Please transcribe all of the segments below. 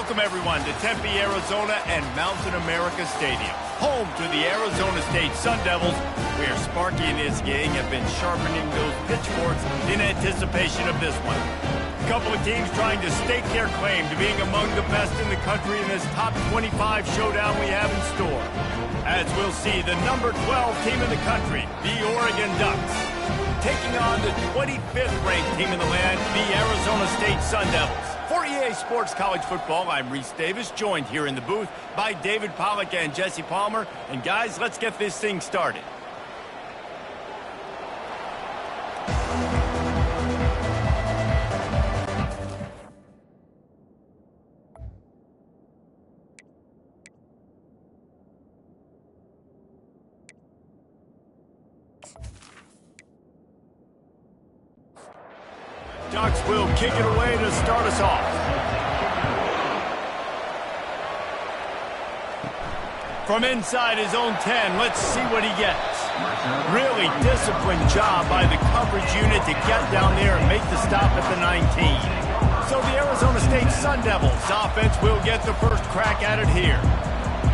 Welcome, everyone, to Tempe, Arizona and Mountain America Stadium, home to the Arizona State Sun Devils, where Sparky and his gang have been sharpening those pitchforks in anticipation of this one. A couple of teams trying to stake their claim to being among the best in the country in this top 25 showdown we have in store. As we'll see, the number 12 team in the country, the Oregon Ducks, taking on the 25th ranked team in the land, the Arizona State Sun Devils. For EA Sports College Football, I'm Reese Davis, joined here in the booth by David Pollack and Jesse Palmer. And guys, let's get this thing started. Ducks will kick it away to start us off. From inside his own 10, let's see what he gets. Really disciplined job by the coverage unit to get down there and make the stop at the 19. So the Arizona State Sun Devils offense will get the first crack at it here.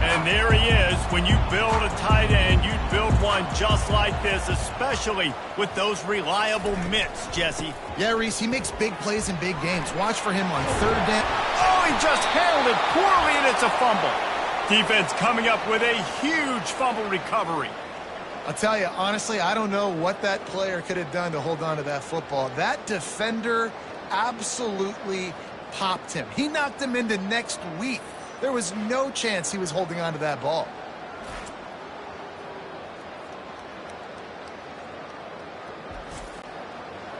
And there he is. When you build a tight end, you build one just like this, especially with those reliable mitts, Jesse. Yeah, Reese, he makes big plays in big games. Watch for him on third down. Oh, he just handled it poorly, and it's a fumble. Defense coming up with a huge fumble recovery. I'll tell you, honestly, I don't know what that player could have done to hold on to that football. That defender absolutely popped him. He knocked him into next week. There was no chance he was holding on to that ball.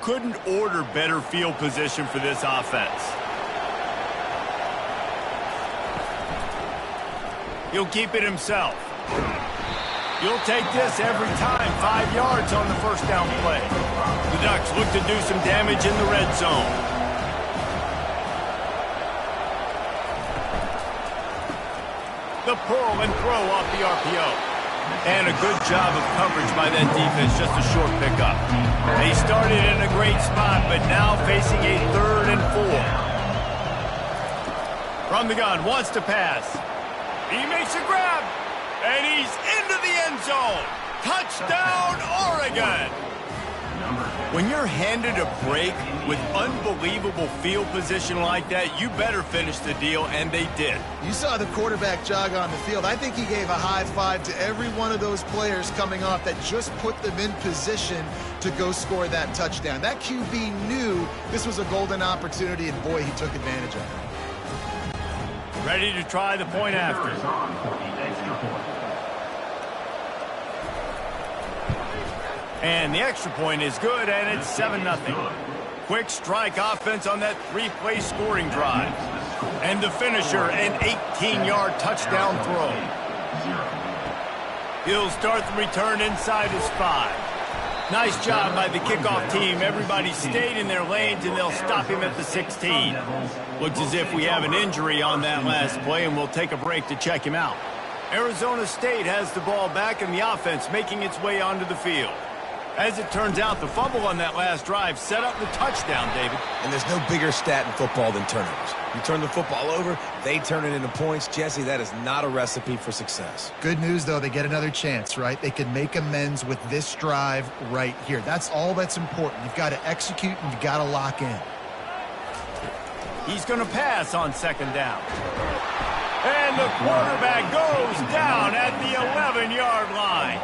Couldn't order better field position for this offense. He'll keep it himself. You'll take this every time. 5 yards on the first down play. The Ducks look to do some damage in the red zone. The pull and throw off the RPO. And a good job of coverage by that defense, just a short pickup. They started in a great spot, but now facing a 3rd and 4. From the gun, wants to pass. He makes a grab, and he's into the end zone. Touchdown, Oregon! When you're handed a break with unbelievable field position like that, you better finish the deal, and they did. You saw the quarterback jog on the field. I think he gave a high five to every one of those players coming off that just put them in position to go score that touchdown. That QB knew this was a golden opportunity, and boy, he took advantage of it. Ready to try the point after. And the extra point is good, and it's 7-0. Quick strike offense on that 3-play scoring drive. And the finisher, an 18-yard touchdown throw. He'll start the return inside his 5. Nice job by the kickoff team. Everybody stayed in their lanes, and they'll stop him at the 16. Looks as if we have an injury on that last play, and we'll take a break to check him out. Arizona State has the ball back, and the offense making its way onto the field. As it turns out, the fumble on that last drive set up the touchdown, David. And there's no bigger stat in football than turnovers. You turn the football over, they turn it into points. Jesse, that is not a recipe for success. Good news, though, they get another chance, right? They can make amends with this drive right here. That's all that's important. You've got to execute, and you've got to lock in. He's going to pass on 2nd down. And the quarterback goes down at the 11-yard line.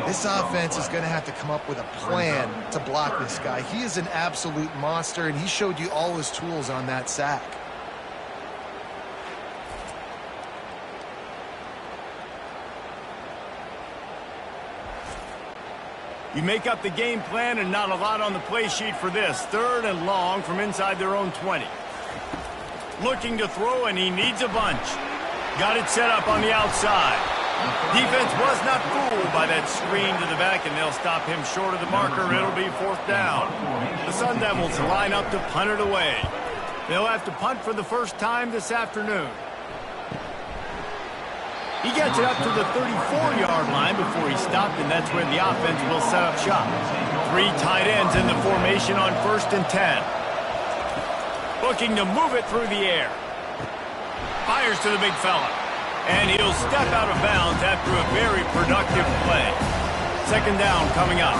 This offense is going to have to come up with a plan to block this guy. He is an absolute monster, and he showed you all his tools on that sack. You make up the game plan, and not a lot on the play sheet for this. 3rd and long from inside their own 20. Looking to throw, and he needs a bunch. Got it set up on the outside. Defense was not fooled by that screen to the back, and they'll stop him short of the marker. It'll be 4th down. The Sun Devils line up to punt it away. They'll have to punt for the first time this afternoon. He gets it up to the 34-yard line before he stopped, and that's where the offense will set up shop. 3 tight ends in the formation on 1st and 10. Looking to move it through the air. Fires to the big fella. And he'll step out of bounds after a very productive play. Second down coming up.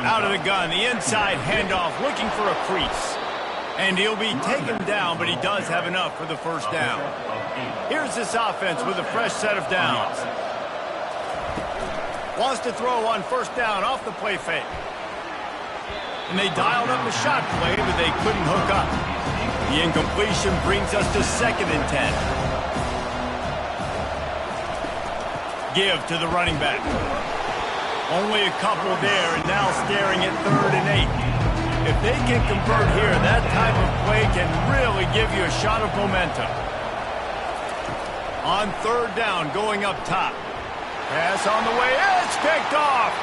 Out of the gun, the inside handoff, looking for a crease. And he'll be taken down, but he does have enough for the first down. Here's this offense with a fresh set of downs. Wants to throw on first down off the play fake. And they dialed up a shot play, but they couldn't hook up. The incompletion brings us to 2nd and 10. Give to the running back. Only a couple there, and now staring at 3rd and 8. If they can convert here, that type of play can really give you a shot of momentum. On 3rd down, going up top. Pass on the way. It's picked off.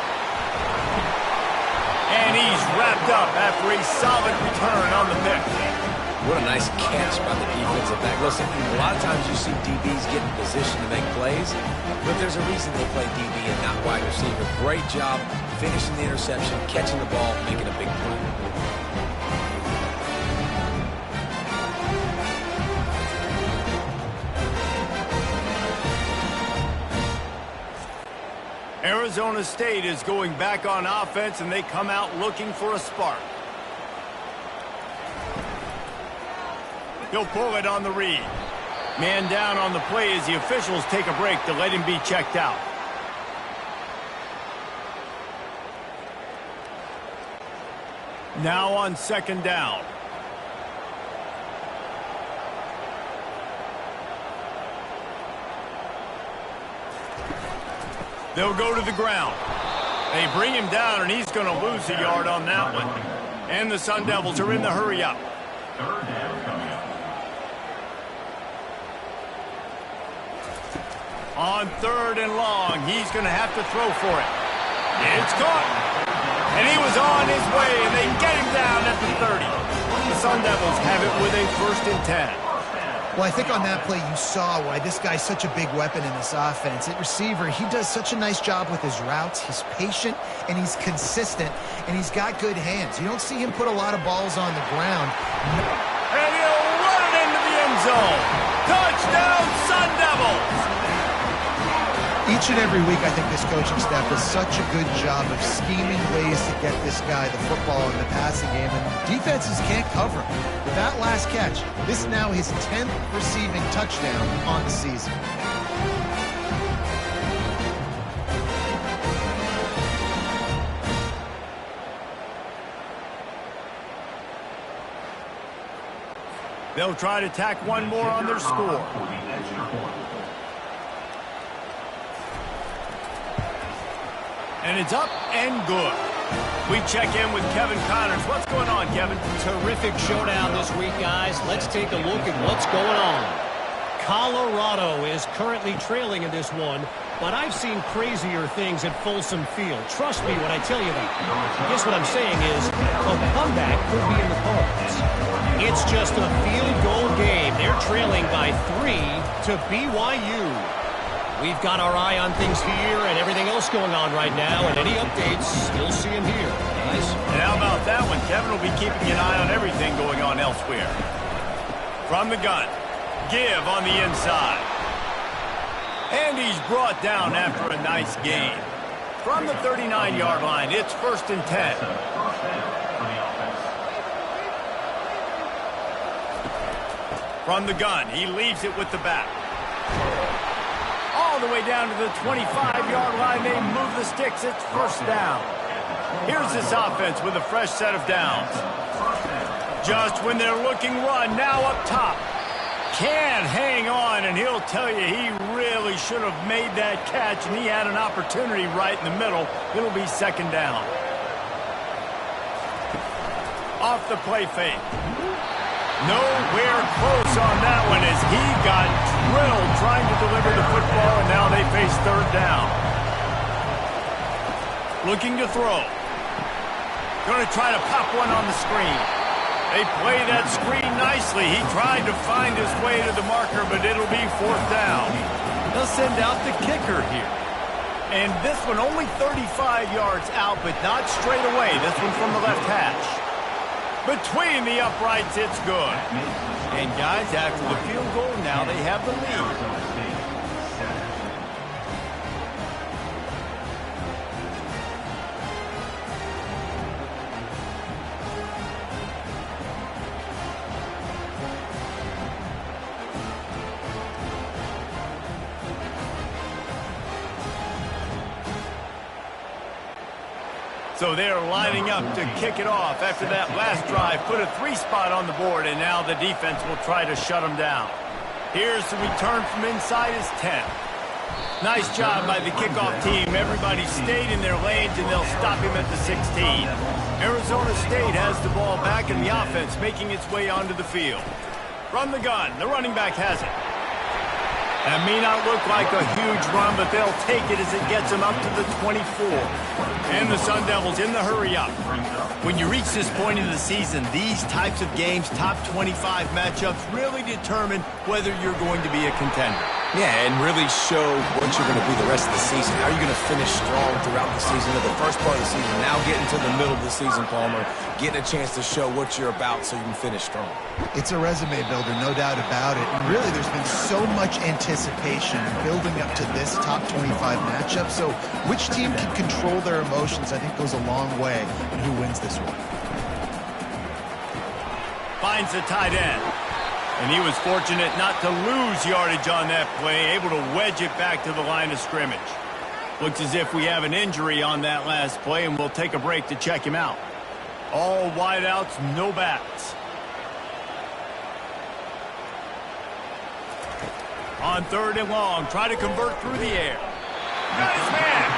And he's wrapped up after a solid return on the pick. What a nice catch by the defensive back. Listen, a lot of times you see DBs get in position to make plays, but there's a reason they play DB and not wide receiver. Great job finishing the interception, catching the ball, making a big play. Arizona State is going back on offense, and they come out looking for a spark. He'll pull it on the read. Man down on the play as the officials take a break to let him be checked out. Now on 2nd down. They'll go to the ground. They bring him down, and he's going to lose a yard on that one. And the Sun Devils are in the hurry-up. On 3rd and long, he's going to have to throw for it. It's caught. And he was on his way, and they get him down at the 30. The Sun Devils have it with a 1st and 10. Well, I think on that play you saw why this guy's such a big weapon in this offense. At receiver, he does such a nice job with his routes. He's patient, and he's consistent, and he's got good hands. You don't see him put a lot of balls on the ground. And he'll run it into the end zone. Touchdown, Sun Devils! Each and every week, I think this coaching staff does such a good job of scheming ways to get this guy the football in the passing game, and defenses can't cover him. With that last catch, this is now his 10th receiving touchdown on the season. They'll try to tack one more on their score. And it's up and good. We check in with Kevin Connors. What's going on, Kevin? Terrific showdown this week, guys. Let's take a look at what's going on. Colorado is currently trailing in this one, but I've seen crazier things at Folsom Field. Trust me when I tell you that. I guess what I'm saying is a comeback could be in the cards. It's just a field goal game. They're trailing by 3 to BYU. We've got our eye on things here and everything else going on right now, and any updates, you'll see them here, guys. And how about that one? Kevin will be keeping an eye on everything going on elsewhere. From the gun, give on the inside. And he's brought down after a nice gain. From the 39-yard line, it's 1st and 10. From the gun, he leaves it with the back. All the way down to the 25-yard line, they move the sticks. It's 1st down. Here's this offense with a fresh set of downs. Just when they're looking run, now up top. Can hang on, and he'll tell you he really should have made that catch, and he had an opportunity right in the middle. It'll be 2nd down. Off the play fake. Nowhere close on that one as he got drilled trying to deliver the football, and now they face 3rd down. Looking to throw. Going to try to pop one on the screen. They play that screen nicely. He tried to find his way to the marker, but it'll be 4th down. They'll send out the kicker here. And this one only 35 yards out, but not straight away. This one from the left hash. Between the uprights, it's good. And guys, after the field goal, now they have the lead. So they're lining up to kick it off after that last drive. Put a 3 spot on the board, and now the defense will try to shut them down. Here's the return from inside his 10. Nice job by the kickoff team. Everybody stayed in their lanes, and they'll stop him at the 16. Arizona State has the ball back in the offense, making its way onto the field. From the gun, the running back has it. That may not look like a huge run, but they'll take it as it gets them up to the 24. And the Sun Devils in the hurry-up. When you reach this point in the season, these types of games, top 25 matchups, really determine whether you're going to be a contender. Yeah, and really show what you're going to be the rest of the season. How are you going to finish strong throughout the season, or the first part of the season, now getting to the middle of the season, Palmer, getting a chance to show what you're about so you can finish strong. It's a resume builder, no doubt about it. And really, there's been so much anticipation building up to this top 25 matchup. So which team can control their emotions, I think, goes a long way in who wins this one. Finds the tight end. And he was fortunate not to lose yardage on that play, able to wedge it back to the line of scrimmage. Looks as if we have an injury on that last play, and we'll take a break to check him out. All wideouts, no backs. On 3rd and long, try to convert through the air. Got his man.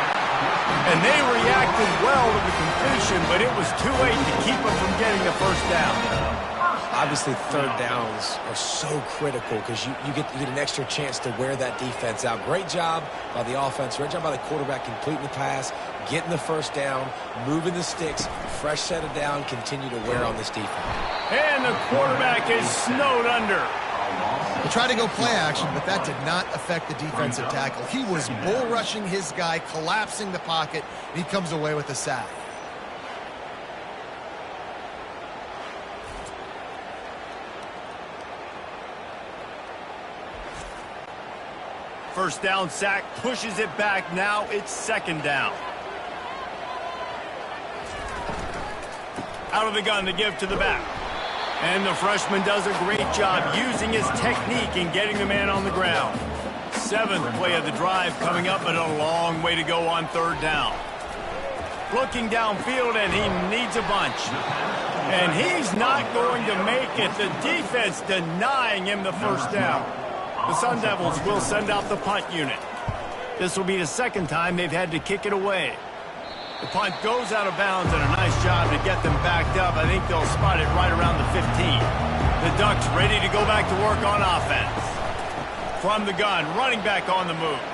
And they reacted well to the completion, but it was too late to keep him from getting the first down. Obviously, 3rd downs are so critical because you get an extra chance to wear that defense out. Great job by the offense. Great job by the quarterback completing the pass, getting the first down, moving the sticks, fresh set of down, continue to wear on this defense. And the quarterback is snowed under. He tried to go play action, but that did not affect the defensive tackle. He was bull rushing his guy, collapsing the pocket, and he comes away with a sack. First down sack, pushes it back. Now it's 2nd down. Out of the gun to give to the back. And the freshman does a great job using his technique and getting the man on the ground. 7th play of the drive coming up, but a long way to go on 3rd down. Looking downfield, and he needs a bunch. And he's not going to make it. The defense denying him the first down. The Sun Devils will send out the punt unit. This will be the 2nd time they've had to kick it away. The punt goes out of bounds, and a nice job to get them backed up. I think they'll spot it right around the 15. The Ducks ready to go back to work on offense. From the gun, running back on the move.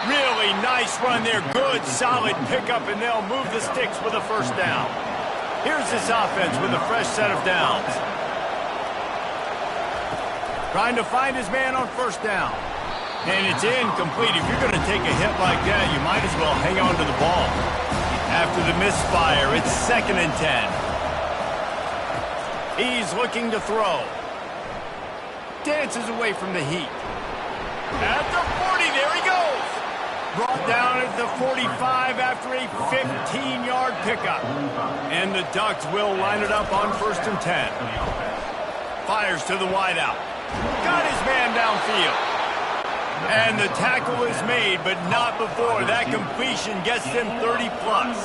Really nice run there. Good, solid pickup, and they'll move the sticks with a first down. Here's this offense with a fresh set of downs. Trying to find his man on 1st down. And it's incomplete. If you're going to take a hit like that, you might as well hang on to the ball. After the misfire, it's 2nd and 10. He's looking to throw. Dances away from the heat. At the 40, there he goes. Brought down at the 45 after a 15-yard pickup. And the Ducks will line it up on 1st and 10. Fires to the wideout. Got his man downfield. And the tackle is made, but not before that completion gets them 30-plus.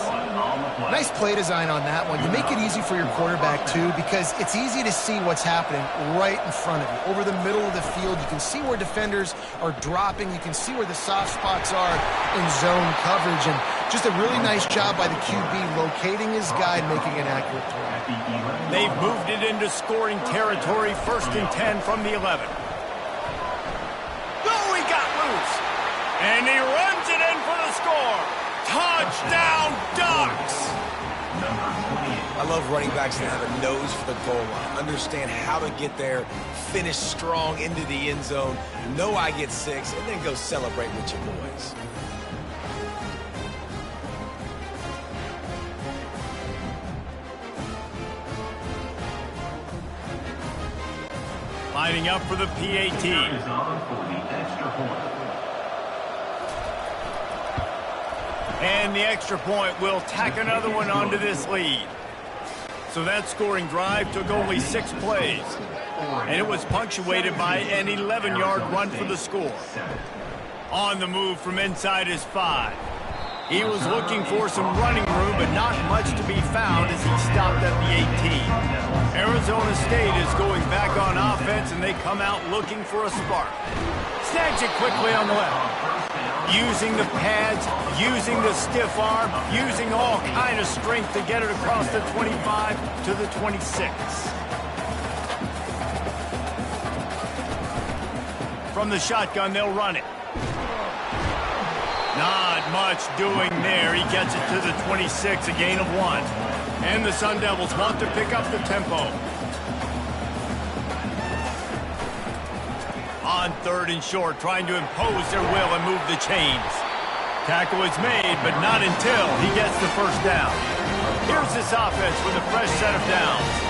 Nice play design on that one. You make it easy for your quarterback, too, because it's easy to see what's happening right in front of you. Over the middle of the field, you can see where defenders are dropping. You can see where the soft spots are in zone coverage. And just a really nice job by the QB locating his guy and making an accurate throw. They've moved it into scoring territory, 1st and 10 from the 11. And he runs it in for the score. Touchdown, Ducks! I love running backs that have a nose for the goal line. Understand how to get there, finish strong into the end zone, know I get 6, and then go celebrate with your boys. Lining up for the PAT. And the extra point will tack another one onto this lead. So that scoring drive took only 6 plays. And it was punctuated by an 11-yard run for the score. On the move from inside his 5. He was looking for some running room, but not much to be found as he stopped at the 18. Arizona State is going back on offense, and they come out looking for a spark. Snags it quickly on the left. Using the pads, using the stiff arm, using all kind of strength to get it across the 25 to the 26. From the shotgun, they'll run it. Not much doing there. He gets it to the 26, a gain of 1. And the Sun Devils want to pick up the tempo. On 3rd and short, trying to impose their will and move the chains. Tackle is made, but not until he gets the first down. Here's this offense with a fresh set of downs.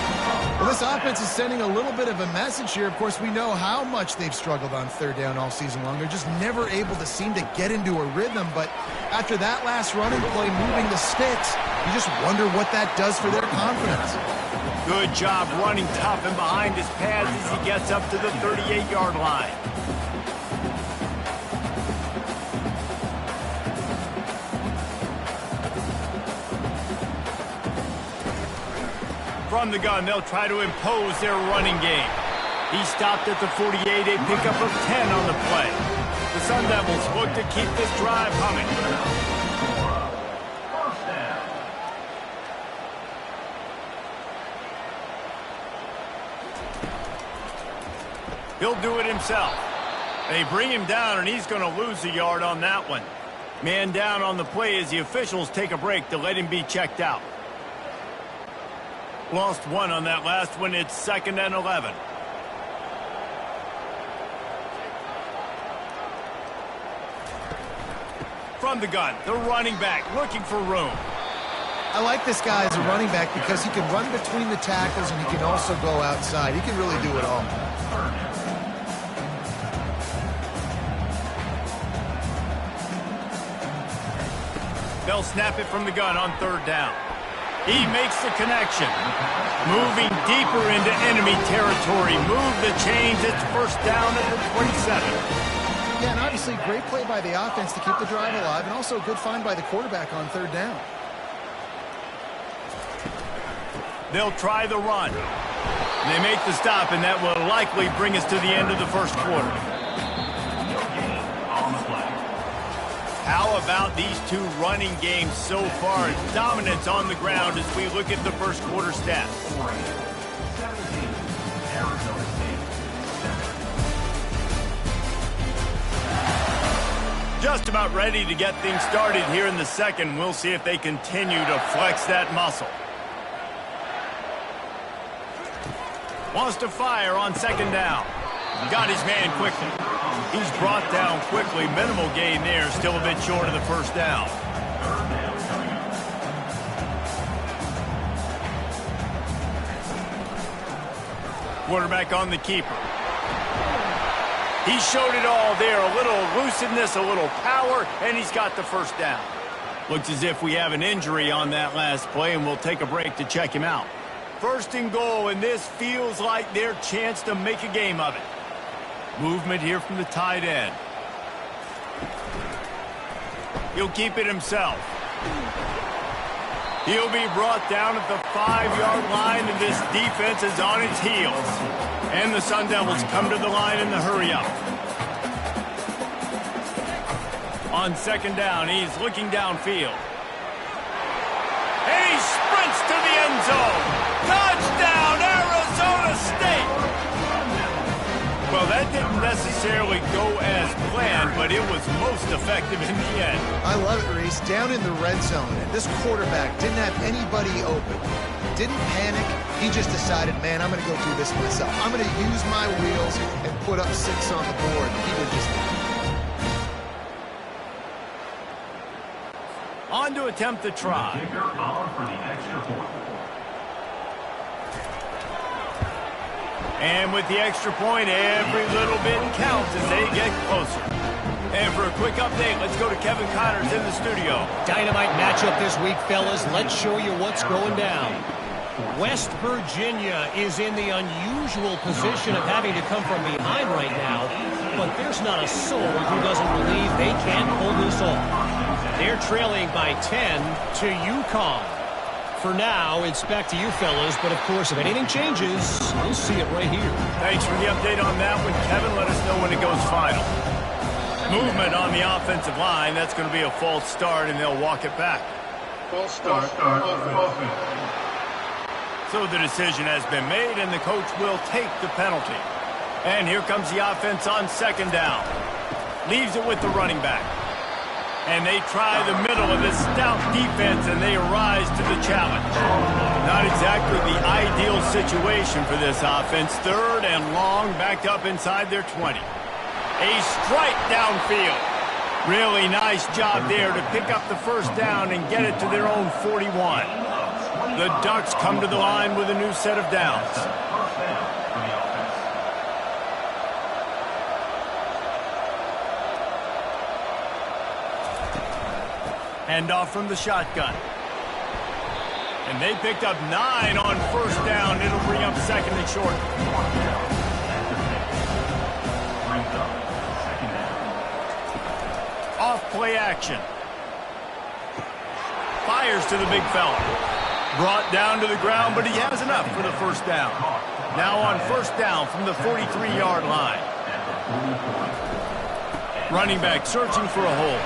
Well, this offense is sending a little bit of a message here. Of course, we know how much they've struggled on 3rd down all season long. They're just never able to seem to get into a rhythm. But after that last running play, moving the sticks, you just wonder what that does for their confidence. Good job running tough and behind his pads as he gets up to the 38-yard line. From the gun, they'll try to impose their running game. He stopped at the 48, a pickup of 10 on the play. The Sun Devils look to keep this drive humming. He'll do it himself. They bring him down, and he's going to lose a yard on that one. Man down on the play as the officials take a break to let him be checked out. Lost 1 on that last one. It's 2nd and 11. From the gun, the running back looking for room. I like this guy as a running back because he can run between the tackles and he can also go outside. He can really do it all. They'll snap it from the gun on 3rd down. He makes the connection. Moving deeper into enemy territory. Move the chains. It's 1st down at the 27. Yeah, and obviously great play by the offense to keep the drive alive, and also a good find by the quarterback on 3rd down. They'll try the run. They make the stop, and that will likely bring us to the end of the 1st quarter. How about these two running games so far? Dominance on the ground as we look at the 1st quarter stats. Just about ready to get things started here in the 2nd. We'll see if they continue to flex that muscle. Wants to fire on 2nd down. Got his man quickly. He's brought down quickly. Minimal gain there. Still a bit short of the 1st down. Quarterback on the keeper. He showed it all there. A little elusiveness, a little power, and he's got the 1st down. Looks as if we have an injury on that last play, and we'll take a break to check him out. 1st and goal, and this feels like their chance to make a game of it. Movement here from the tight end. He'll keep it himself. He'll be brought down at the 5-yard line, and this defense is on its heels. And the Sun Devils come to the line in the hurry-up. On 2nd down, he's looking downfield. And he sprints to the end zone. Touchdown, Arizona State! Well, that didn't necessarily go as planned, but it was most effective in the end. I love it, Reese. Down in the red zone, and this quarterback didn't have anybody open. Didn't panic. He just decided, man, I'm going to go do this myself. I'm going to use my wheels and put up 6 on the board. He did just that. On to attempt the try. And with the extra point, every little bit counts as they get closer. And for a quick update, let's go to Kevin Connors in the studio. Dynamite matchup this week, fellas. Let's show you what's going down. West Virginia is in the unusual position of having to come from behind right now, but there's not a soul who doesn't believe they can pull this off. They're trailing by 10 to UConn. For now, it's back to you fellas, but of course, if anything changes, we'll see it right here. Thanks for the update on that one, Kevin. Let us know when it goes final. Movement on the offensive line. That's going to be a false start, and they'll walk it back. False start. Offense. So the decision has been made, and the coach will take the penalty. And here comes the offense on second down. Leaves it with the running back. And they try the middle of this stout defense, and they rise to the challenge. Not exactly the ideal situation for this offense. Third and long, backed up inside their 20. A strike downfield. Really nice job there to pick up the first down and get it to their own 41. The Ducks come to the line with a new set of downs. Handoff from the shotgun. And they picked up 9 on first down. It'll bring up second and short. Off play action. Fires to the big fella. Brought down to the ground, but he has enough for the first down. Now on first down from the 43-yard line. Running back searching for a hole.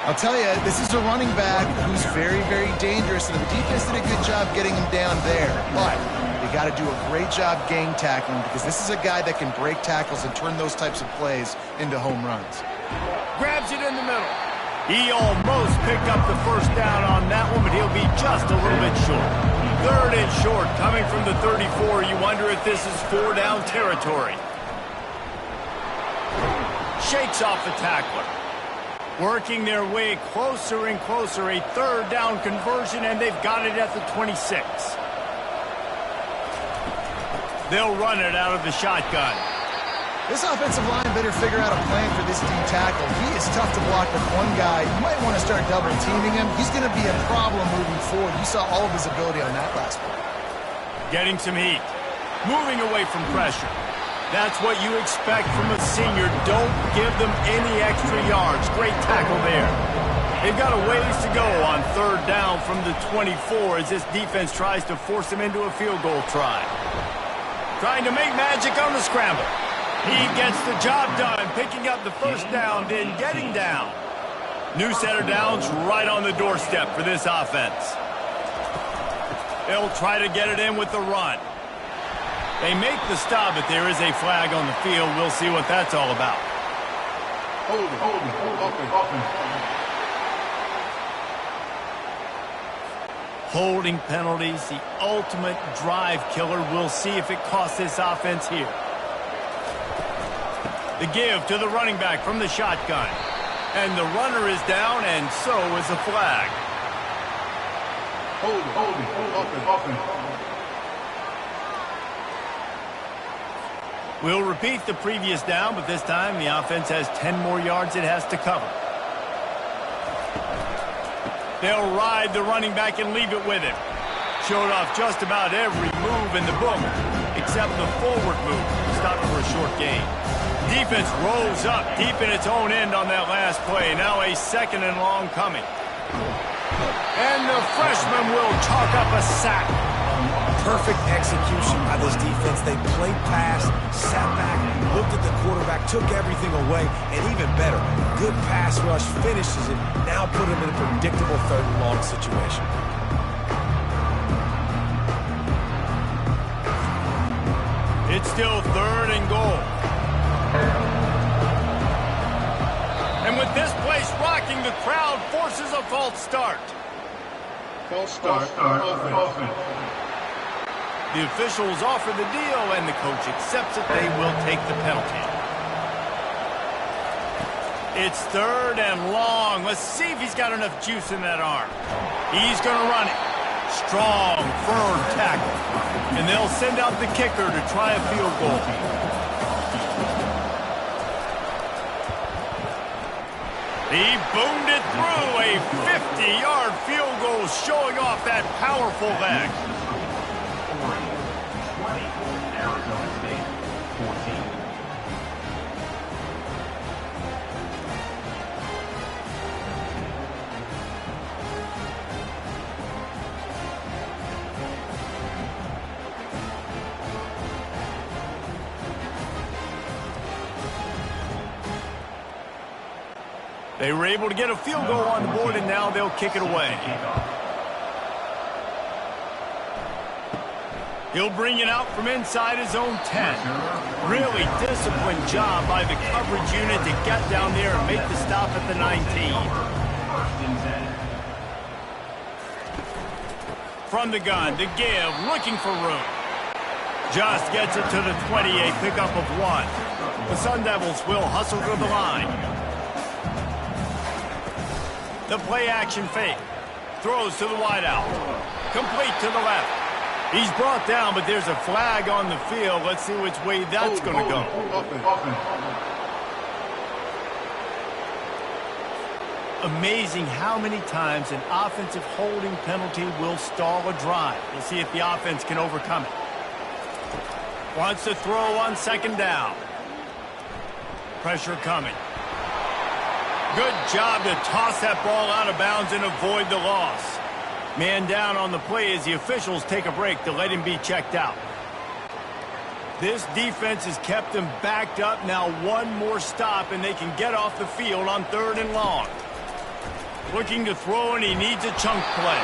I'll tell you, this is a running back who's very, very dangerous, and the defense did a good job getting him down there. But you got to do a great job game tackling, because this is a guy that can break tackles and turn those types of plays into home runs. Grabs it in the middle. He almost picked up the first down on that one, but he'll be just a little bit short. Third and short, coming from the 34. You wonder if this is 4-down territory. Shakes off the tackler. Working their way closer and closer. A third down conversion, and they've got it at the 26. They'll run it out of the shotgun. This offensive line better figure out a plan for this D tackle. He is tough to block with one guy. You might want to start double teaming him. He's going to be a problem moving forward. You saw all of his ability on that last play. Getting some heat. Moving away from pressure. That's what you expect from a senior. Don't give them any extra yards. Great tackle there. They've got a ways to go on third down from the 24 as this defense tries to force them into a field goal try. Trying to make magic on the scramble. He gets the job done, picking up the first down, then getting down. New set of downs right on the doorstep for this offense. They'll try to get it in with the run. They make the stop, but there is a flag on the field. We'll see what that's all about. Holding penalties, the ultimate drive killer. We'll see if it costs this offense here. The give to the running back from the shotgun. And the runner is down, and so is the flag. We'll repeat the previous down, but this time the offense has 10 more yards it has to cover. They'll ride the running back and leave it with him. Showed off just about every move in the book, except the forward move. Stopped for a short gain. Defense rolls up deep in its own end on that last play. Now a second and long coming. And the freshman will chalk up a sack. Perfect execution by this defense. They played pass, sat back, looked at the quarterback, took everything away, and even better, good pass rush, finishes it, now put him in a predictable third and long situation. It's still third and goal. And with this place rocking, the crowd forces a false start. False start. Offense. The officials offer the deal, and the coach accepts it. They will take the penalty. It's third and long. Let's see if he's got enough juice in that arm. He's going to run it. Strong, firm tackle. And they'll send out the kicker to try a field goal. He boomed it through. A 50-yard field goal showing off that powerful leg. Arizona State, 14. They were able to get a field goal on the board, and now they'll kick it away. He'll bring it out from inside his own 10. Really disciplined job by the coverage unit to get down there and make the stop at the 19. From the gun, to give, looking for room. Just gets it to the 20, a pickup of 1. The Sun Devils will hustle to the line. The play-action fake. Throws to the wideout. Complete to the left. He's brought down, but there's a flag on the field. Let's see which way that's going to go. Amazing how many times an offensive holding penalty will stall a drive. We'll see if the offense can overcome it. Wants to throw on second down. Pressure coming. Good job to toss that ball out of bounds and avoid the loss. Man down on the play as the officials take a break to let him be checked out. This defense has kept them backed up. Now one more stop and they can get off the field on 3rd and long. Looking to throw, and he needs a chunk play.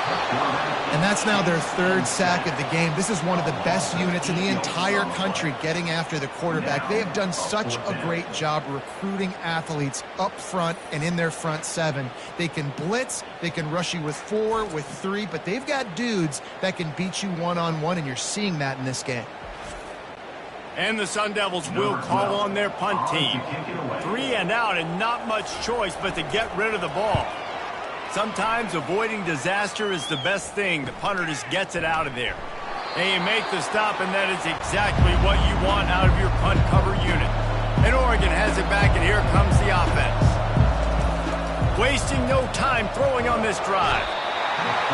And that's now their 3rd sack of the game. This is one of the best units in the entire country getting after the quarterback. They have done such a great job recruiting athletes up front and in their front 7. They can blitz, they can rush you with 4, with 3, but they've got dudes that can beat you one-on-one, and you're seeing that in this game. And the Sun Devils will call on their punt team. 3 and out, and not much choice but to get rid of the ball. Sometimes avoiding disaster is the best thing. The punter just gets it out of there. And you make the stop, and that is exactly what you want out of your punt cover unit. And Oregon has it back, and here comes the offense. Wasting no time throwing on this drive.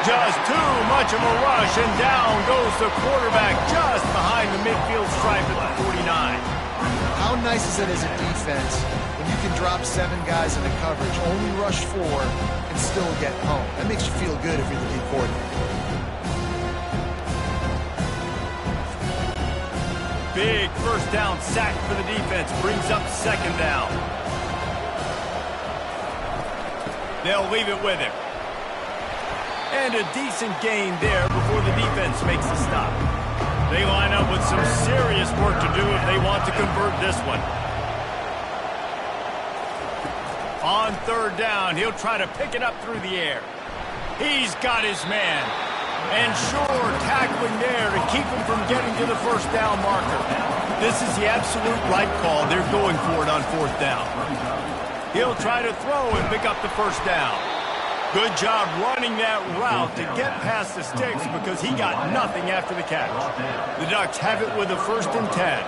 Just too much of a rush, and down goes the quarterback just behind the midfield stripe at the 49. How nice is it as a defense when you can drop 7 guys in the coverage, only rush 4, and still get home? That makes you feel good if you're the D coordinator. Big first down sack for the defense, brings up 2nd down. They'll leave it with him. And a decent gain there before the defense makes the stop. They line up with some serious work to do if they want to convert this one. On 3rd down, he'll try to pick it up through the air. He's got his man. And sure, tackling there to keep him from getting to the 1st down marker. This is the absolute right call. They're going for it on 4th down. He'll try to throw and pick up the 1st down. Good job running that route to get past the sticks because he got nothing after the catch. The Ducks have it with a 1st and 10.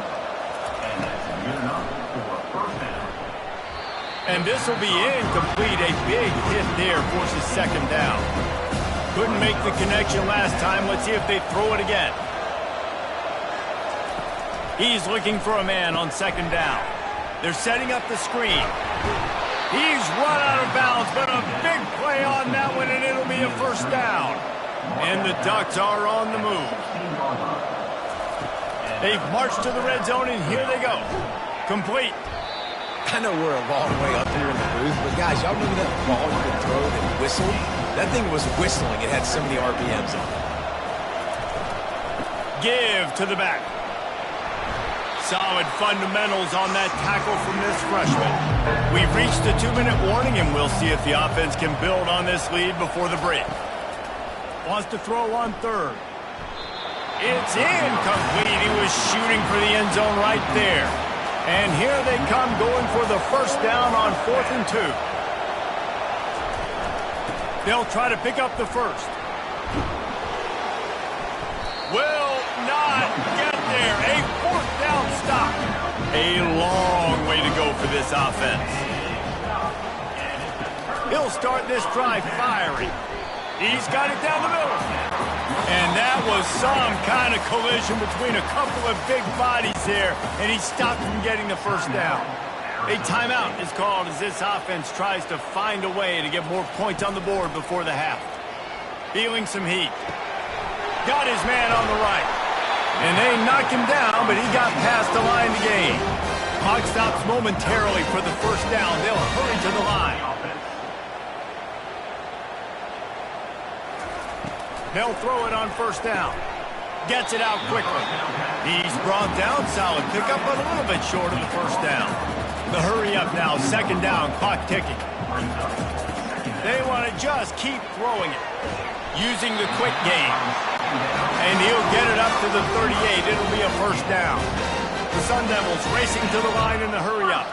And this will be incomplete. A big hit there forces 2nd down. Couldn't make the connection last time. Let's see if they throw it again. He's looking for a man on 2nd down. They're setting up the screen. He's run out of bounds, but a big play on that one, and it'll be a 1st down. And the Ducks are on the move. They've marched to the red zone, and here they go. Complete. I know we're a long way up here in the booth, but guys, y'all remember that ball you could throw that whistled? That thing was whistling. It had so many RPMs on it. Give to the back. Solid fundamentals on that tackle from this freshman. We've reached the 2-minute warning, and we'll see if the offense can build on this lead before the break. Wants to throw on 3rd. It's incomplete. He was shooting for the end zone right there. And here they come going for the 1st down on 4th and 2. They'll try to pick up the 1st. will not get there. A fourth down stop. A long way to go for this offense. He'll start this drive firing. He's got it down the middle. And that was some kind of collision between a couple of big bodies there, and he stopped from getting the first down. A timeout is called as this offense tries to find a way to get more points on the board before the half. Feeling some heat. Got his man on the right. And they knocked him down, but he got past the line to gain. Clock stops momentarily for the first down. They'll hurry to the line. They'll throw it on first down. Gets it out quickly. He's brought down. Solid pickup, but a little bit short of the first down. The hurry up now. Second down. Clock ticking. They want to just keep throwing it. Using the quick game. And he'll get it up to the 38. It'll be a first down. The Sun Devils racing to the line in the hurry up.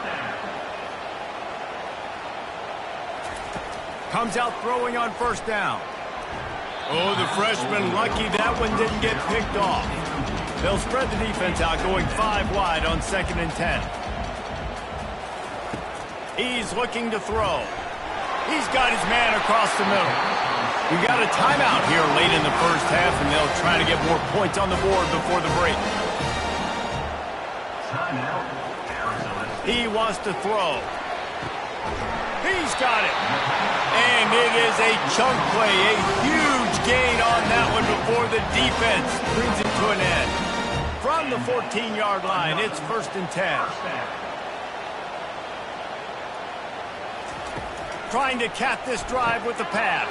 Comes out throwing on first down. Oh, the freshman lucky that one didn't get picked off. They'll spread the defense out, going 5 wide on 2nd and 10. He's looking to throw. He's got his man across the middle. We got a timeout here late in the first half, and they'll try to get more points on the board before the break. He wants to throw. He's got it. And it is a chunk play, a huge gain on that one before the defense brings it to an end. From the 14-yard line, it's 1st and 10. Trying to cap this drive with the pass.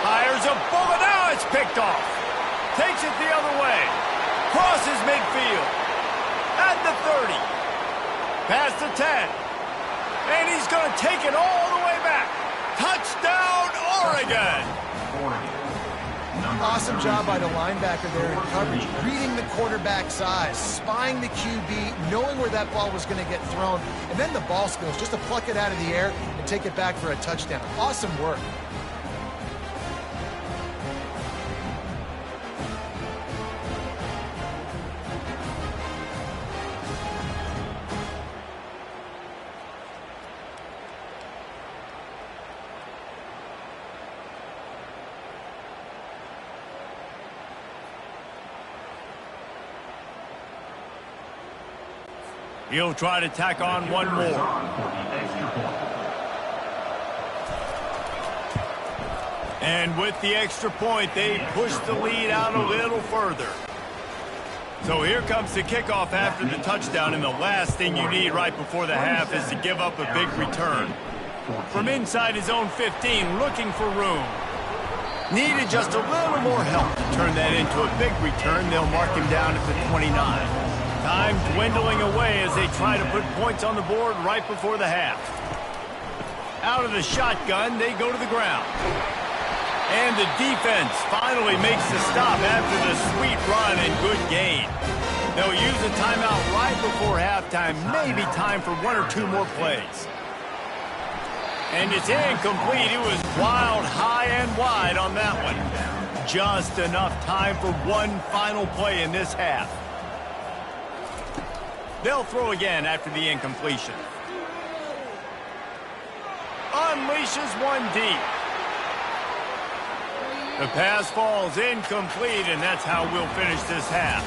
Fires a bullet. Now it's picked off. Takes it the other way. Crosses midfield. At the 30. Past the 10. And he's going to take it all the way back. Touchdown, Oregon! Awesome job by the linebacker there in coverage, reading the quarterback's eyes, spying the QB, knowing where that ball was going to get thrown, and then the ball skills, just to pluck it out of the air and take it back for a touchdown. Awesome work. He'll try to tack on one more. And with the extra point, they push the lead out a little further. So here comes the kickoff after the touchdown, and the last thing you need right before the half is to give up a big return. From inside his own 15, looking for room. Needed just a little more help to turn that into a big return. They'll mark him down at the 29. Time dwindling away as they try to put points on the board right before the half. Out of the shotgun, they go to the ground. And the defense finally makes the stop after the sweet run and good gain. They'll use a timeout right before halftime, maybe time for 1 or 2 more plays. And it's incomplete. It was wild, high and wide on that one. Just enough time for one final play in this half. They'll throw again after the incompletion. Unleashes one deep. The pass falls incomplete, and that's how we'll finish this half.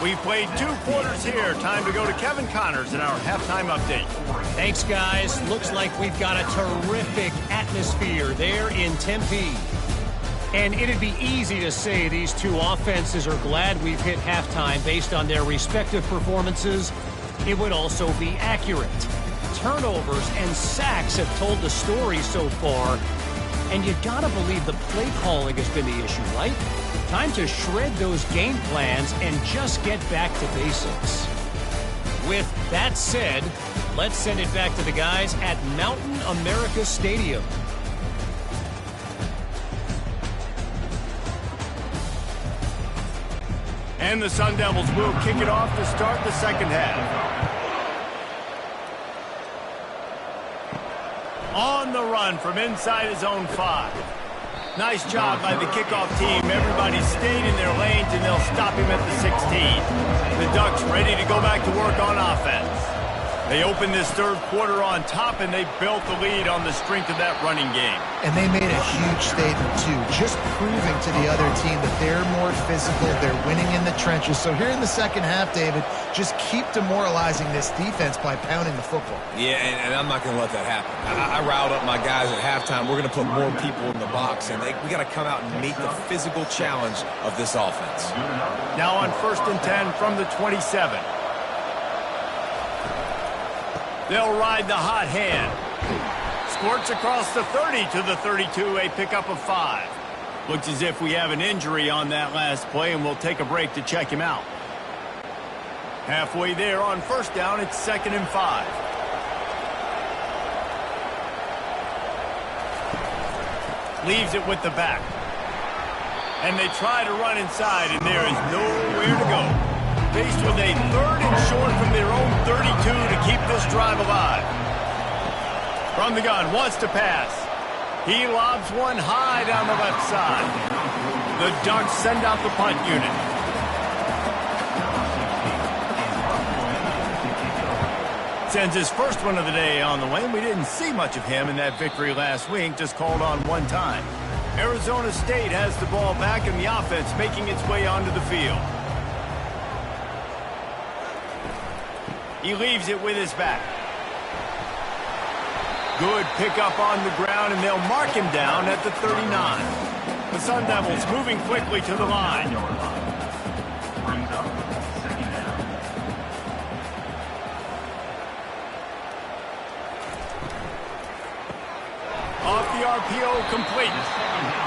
We've played 2 quarters here. Time to go to Kevin Connors in our halftime update. Thanks, guys. Looks like we've got a terrific atmosphere there in Tempe. And it'd be easy to say these 2 offenses are glad we've hit halftime based on their respective performances. It would also be accurate. Turnovers and sacks have told the story so far. And you gotta believe the play calling has been the issue, right? Time to shred those game plans and just get back to basics. With that said, let's send it back to the guys at Mountain America Stadium. And the Sun Devils will kick it off to start the second half. On the run from inside his own 5. Nice job by the kickoff team. Everybody stayed in their lanes, and they'll stop him at the 16. The Ducks ready to go back to work on offense. They opened this third quarter on top, and they built the lead on the strength of that running game. And they made a huge statement, too, just proving to the other team that they're more physical, they're winning in the trenches. So here in the second half, David, just keep demoralizing this defense by pounding the football. Yeah, and I'm not going to let that happen. I riled up my guys at halftime. We're going to put more people in the box, and we got to come out and meet the physical challenge of this offense. Now on 1st and 10 from the 27. They'll ride the hot hand. Squirts across the 30 to the 32, a pickup of 5. Looks as if we have an injury on that last play, and we'll take a break to check him out. Halfway there on 1st down, it's 2nd and 5. Leaves it with the back. And they try to run inside, and there is nowhere to go. Faced with a 3rd and short from their own 32 to keep this drive alive. From the gun, wants to pass. He lobs one high down the left side. The Ducks send out the punt unit. Sends his first one of the day on the way. We didn't see much of him in that victory last week, just called on one time. Arizona State has the ball back, and the offense making its way onto the field. He leaves it with his back. Good pickup on the ground, and they'll mark him down at the 39. The Sun Devils moving quickly to the line. Off the RPO, complete.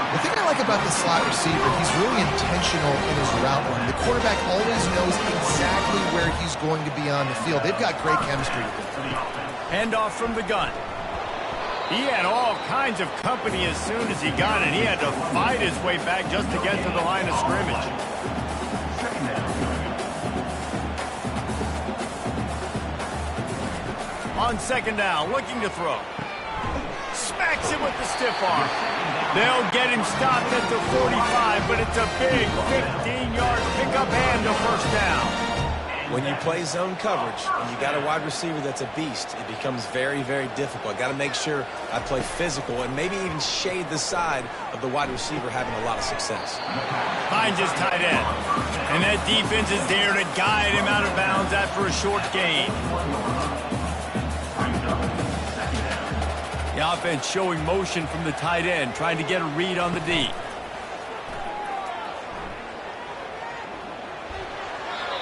The thing I like about the slot receiver, he's really intentional in his route run. The quarterback always knows exactly where he's going to be on the field. They've got great chemistry together. Handoff from the gun. He had all kinds of company as soon as he got it. He had to fight his way back just to get to the line of scrimmage. On 2nd down, looking to throw. Smacks it with the stiff arm. They'll get him stopped at the 45, but it's a big 15-yard pickup and a 1st down. When you play zone coverage and you got a wide receiver that's a beast, it becomes very, very difficult. Got to make sure I play physical and maybe even shade the side of the wide receiver having a lot of success. Finds his tight end. And that defense is there to guide him out of bounds after a short gain. The offense showing motion from the tight end, trying to get a read on the D.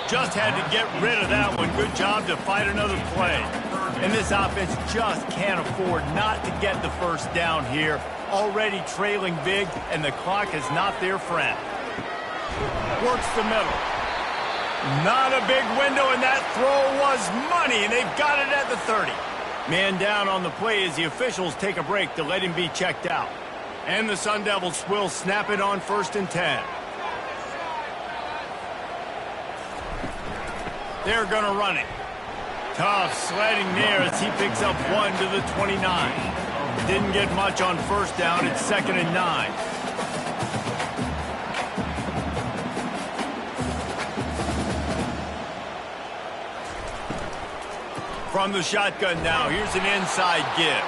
Just had to get rid of that one. Good job to fight another play. And this offense just can't afford not to get the 1st down here. Already trailing big, and the clock is not their friend. Works the middle. Not a big window, and that throw was money, and they've got it at the 30. Man down on the play as the officials take a break to let him be checked out. And the Sun Devils will snap it on 1st and 10. They're going to run it. Tough sledding there as he picks up 1 to the 29. Didn't get much on 1st down. It's 2nd and 9. From the shotgun now, here's an inside give.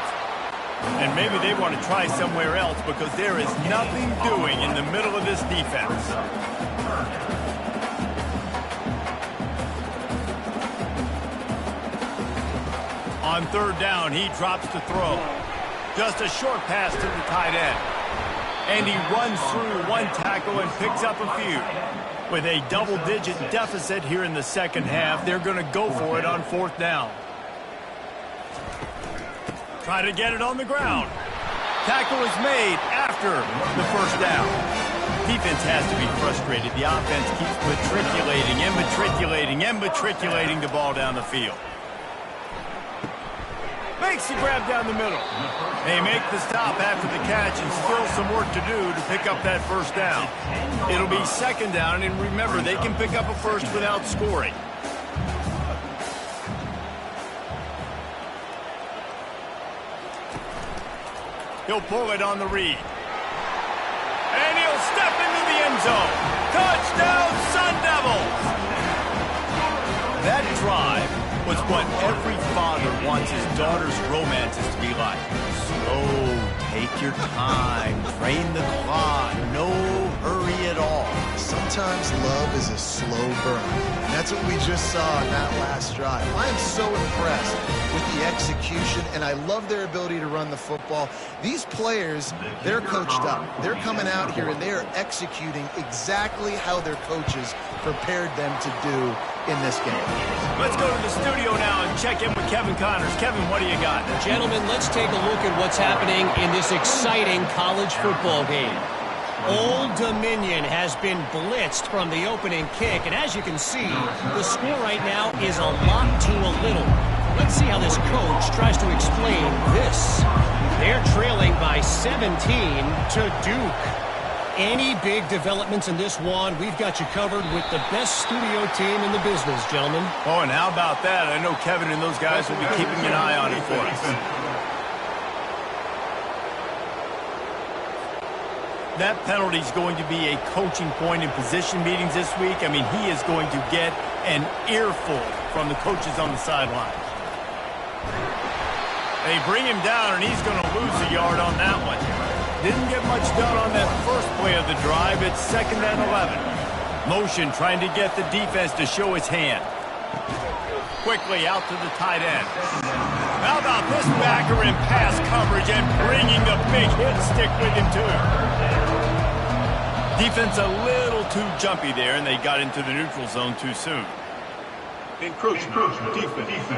And maybe they want to try somewhere else because there is nothing doing in the middle of this defense. On 3rd down, he drops to throw. Just a short pass to the tight end. And he runs through one tackle and picks up a few. With a double-digit deficit here in the second half, they're going to go for it on 4th down. Try to get it on the ground. Tackle is made after the 1st down. Defense has to be frustrated. The offense keeps matriculating the ball down the field. Makes the grab down the middle. They make the stop after the catch, and still some work to do to pick up that 1st down. It'll be 2nd down, and remember, they can pick up a 1st without scoring. He'll pull it on the read. step into the end zone. Touchdown, Sun Devils! That drive was what every father wants his daughter's romances to be like. Slow, take your time, drain the clock, no hurry at all. Sometimes love is a slow burn. And that's what we just saw in that last drive. I am so impressed with the execution, and I love their ability to run the football. These players, they're coached up. They're coming out here, and they are executing exactly how their coaches prepared them to do in this game. Let's go to the studio now and check in with Kevin Connors. Kevin, what do you got? Gentlemen, let's take a look at what's happening in this exciting college football game. Old Dominion has been blitzed from the opening kick, and as you can see, the score right now is a lot to a little. Let's see how this coach tries to explain this. They're trailing by 17 to Duke. Any big developments in this one, we've got you covered with the best studio team in the business, gentlemen. Oh, and how about that? I know Kevin and those guys will be keeping an eye on it for us. That penalty is going to be a coaching point in position meetings this week. I mean, he is going to get an earful from the coaches on the sideline. They bring him down, and he's going to lose a yard on that one. Didn't get much done on that first play of the drive. It's 2nd and 11. Motion trying to get the defense to show his hand. Quickly out to the tight end. How about this backer in pass coverage and bringing the big hit stick with him too. Defense a little too jumpy there, and they got into the neutral zone too soon. Encroachment. Defense.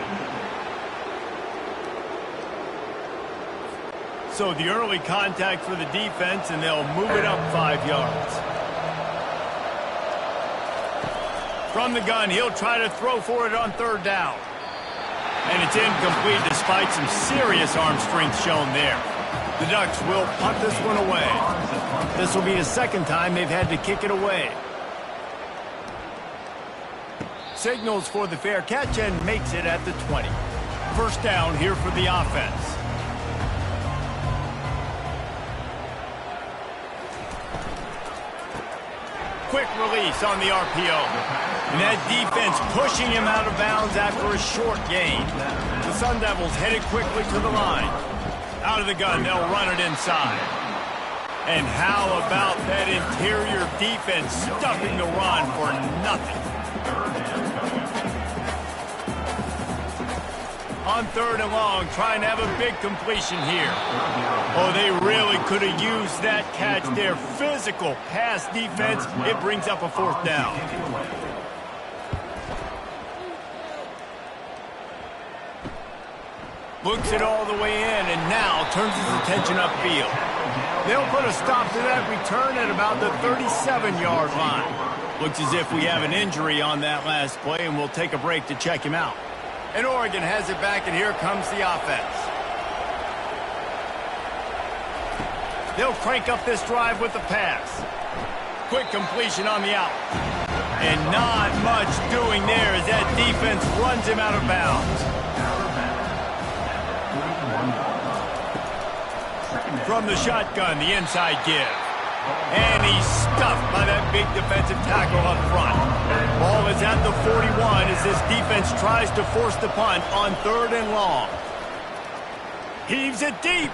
So the early contact for the defense, and they'll move it up 5 yards. From the gun, he'll try to throw for it on 3rd down. And it's incomplete despite some serious arm strength shown there. The Ducks will punt this one away. This will be the 2nd time they've had to kick it away. Signals for the fair catch and makes it at the 20. 1st down here for the offense. Quick release on the RPO. And that defense pushing him out of bounds after a short gain. The Sun Devils headed quickly to the line. Out of the gun, they'll run it inside. And how about that interior defense stuffing the run for nothing? On 3rd and long, trying to have a big completion here. Oh, they really could have used that catch there. Physical pass defense. It brings up a 4th down. Looks it all the way in, and now turns his attention upfield. They'll put a stop to that return at about the 37-yard line. Looks as if we have an injury on that last play, and we'll take a break to check him out. And Oregon has it back, and here comes the offense. They'll crank up this drive with the pass. Quick completion on the out. And not much doing there as that defense runs him out of bounds. From the shotgun, the inside give. And he's stuffed by that big defensive tackle up front. Ball is at the 41 as this defense tries to force the punt on 3rd and long. Heaves it deep.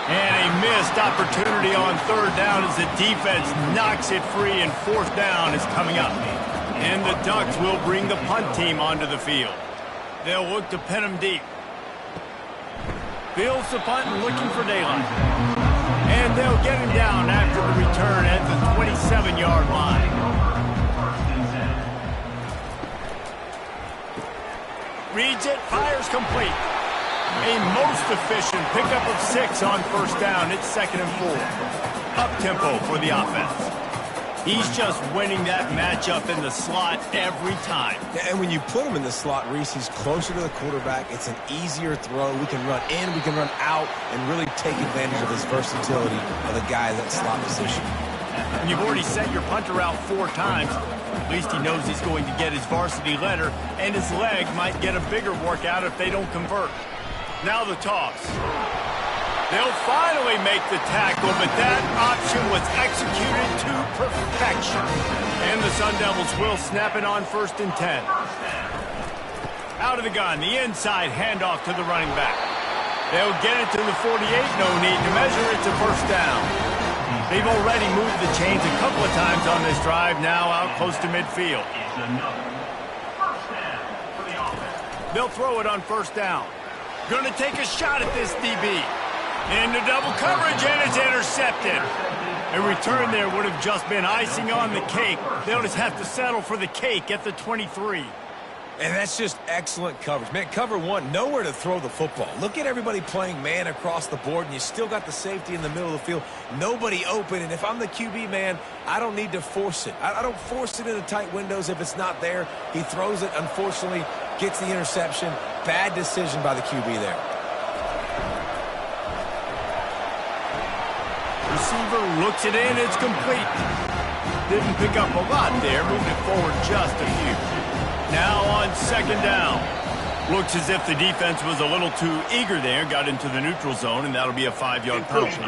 And a missed opportunity on 3rd down as the defense knocks it free, and 4th down is coming up. And the Ducks will bring the punt team onto the field. They'll look to pin him deep. Fields the punt and looking for daylight. And they'll get him down after the return at the 27-yard line. Reads it, fires complete. A most efficient pickup of 6 on 1st down. It's 2nd and 4. Up-tempo for the offense. He's just winning that matchup in the slot every time. Yeah, and when you put him in the slot, Reese, he's closer to the quarterback. It's an easier throw. We can run in, we can run out, and really take advantage of his versatility of the guy in that slot position. And you've already sent your punter out 4 times. At least he knows he's going to get his varsity letter, and his leg might get a bigger workout if they don't convert. Now the toss. They'll finally make the tackle, but that option was executed to perfection. And the Sun Devils will snap it on 1st and 10. Out of the gun, the inside handoff to the running back. They'll get it to the 48, no need to measure it to 1st down. They've already moved the chains a couple of times on this drive, now out close to midfield. They'll throw it on 1st down. Gonna take a shot at this DB. Into double coverage, and it's intercepted. A return there would have just been icing on the cake. They'll just have to settle for the cake at the 23. And that's just excellent coverage. Man, cover one, nowhere to throw the football. Look at everybody playing man across the board, and you still got the safety in the middle of the field. Nobody open, and if I'm the QB, man, I don't need to force it. I don't force it into tight windows if it's not there. He throws it, unfortunately, gets the interception. Bad decision by the QB there. Receiver looks it in, it's complete. Didn't pick up a lot there, moved it forward just a few. Now on 2nd down. Looks as if the defense was a little too eager there, got into the neutral zone, and that'll be a 5-yard penalty.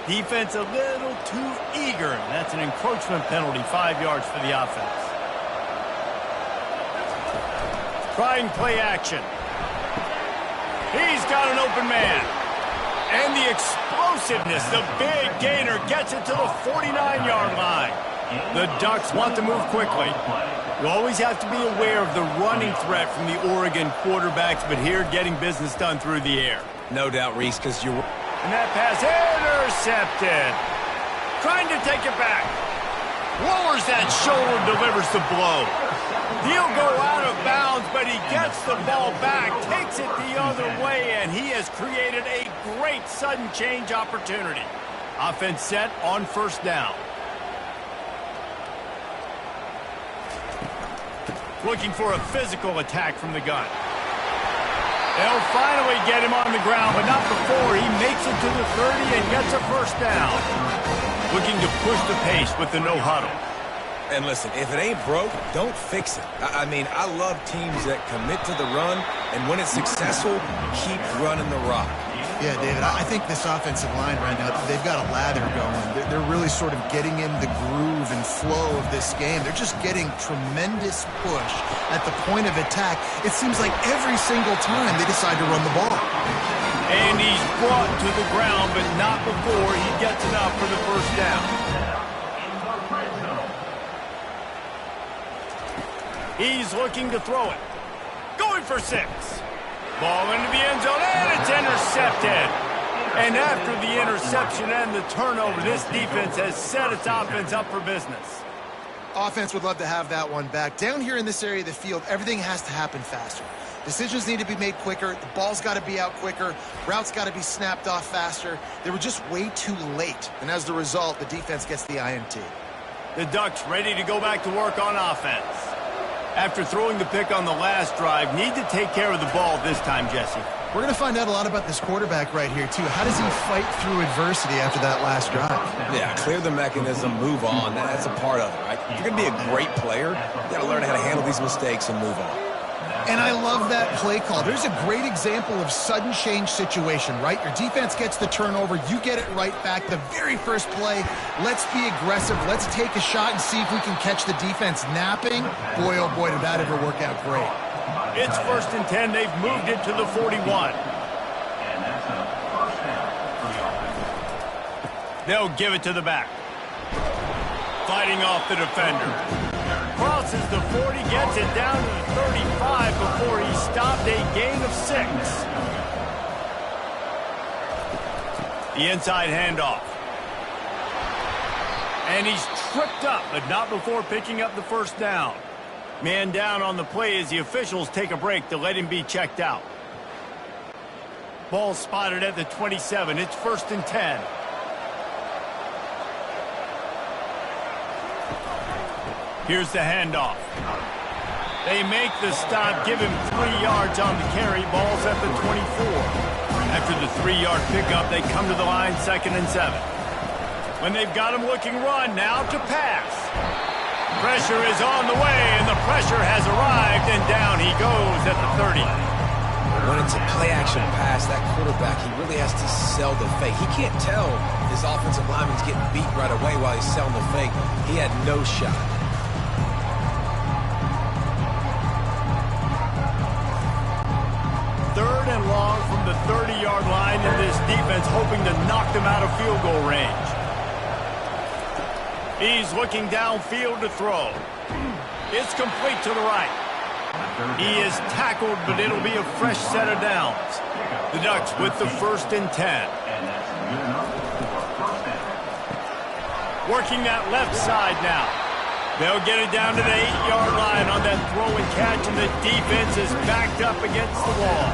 Defense a little too eager. That's an encroachment penalty, 5 yards for the offense. Trying play action. He's got an open man. And the explosiveness, the big gainer gets it to the 49-yard line. The Ducks want to move quickly. You always have to be aware of the running threat from the Oregon quarterbacks, but here getting business done through the air. No doubt, Reese, because you're... And that pass intercepted. Trying to take it back. Lowers that shoulder, delivers the blow. He'll go out of bounds, but he gets the ball back, takes it the other way, and he has created a great sudden change opportunity. Offense set on 1st down. Looking for a physical attack from the gun. They'll finally get him on the ground, but not before he makes it to the 30 and gets a 1st down. Looking to push the pace with the no huddle. And listen, if it ain't broke, don't fix it. I mean, I love teams that commit to the run, and when it's successful, keep running the rock. Yeah, David, I think this offensive line right now, they've got a lather going. They're really sort of getting in the groove and flow of this game. They're just getting tremendous push at the point of attack. It seems like every single time they decide to run the ball. And he's brought to the ground, but not before he gets enough for the 1st down. He's looking to throw it. Going for 6. Ball into the end zone, and it's intercepted. And after the interception and the turnover, this defense has set its offense up for business. Offense would love to have that one back. Down here in this area of the field, everything has to happen faster. Decisions need to be made quicker. The ball's got to be out quicker. Routes got to be snapped off faster. They were just way too late. And as the result, the defense gets the INT. The Ducks ready to go back to work on offense. After throwing the pick on the last drive, need to take care of the ball this time, Jesse. We're going to find out a lot about this quarterback right here, too. How does he fight through adversity after that last drive? Yeah, clear the mechanism, move on. That's a part of it, right? If you're going to be a great player, you got to learn how to handle these mistakes and move on. And I love that play call. There's a great example of sudden change situation, right? Your defense gets the turnover. You get it right back. The very first play, let's be aggressive. Let's take a shot and see if we can catch the defense napping. Boy, oh boy, did that ever work out great. It's 1st and 10. They've moved it to the 41. They'll give it to the back. Fighting off the defender. Crosses the 40, gets it down to the 35 before he stopped, a gain of 6. The inside handoff. And he's tripped up, but not before picking up the 1st down. Man down on the play as the officials take a break to let him be checked out. Ball spotted at the 27. It's 1st and 10. Here's the handoff. They make the stop, give him 3 yards on the carry. Ball's at the 24. After the 3-yard pickup, they come to the line 2nd and 7. When they've got him looking run, now to pass. Pressure is on the way, and the pressure has arrived, and down he goes He's at the 30. When it's a play-action pass, that quarterback, he really has to sell the fake. He can't tell his offensive lineman's getting beat right away while he's selling the fake. He had no shot. Third and long from the 30-yard line, and this defense hoping to knock them out of field goal range. He's looking downfield to throw. It's complete to the right. He is tackled, but it'll be a fresh set of downs. The Ducks with the 1st and 10. Working that left side now. They'll get it down to the 8-yard line on that throw and catch, and the defense is backed up against the wall.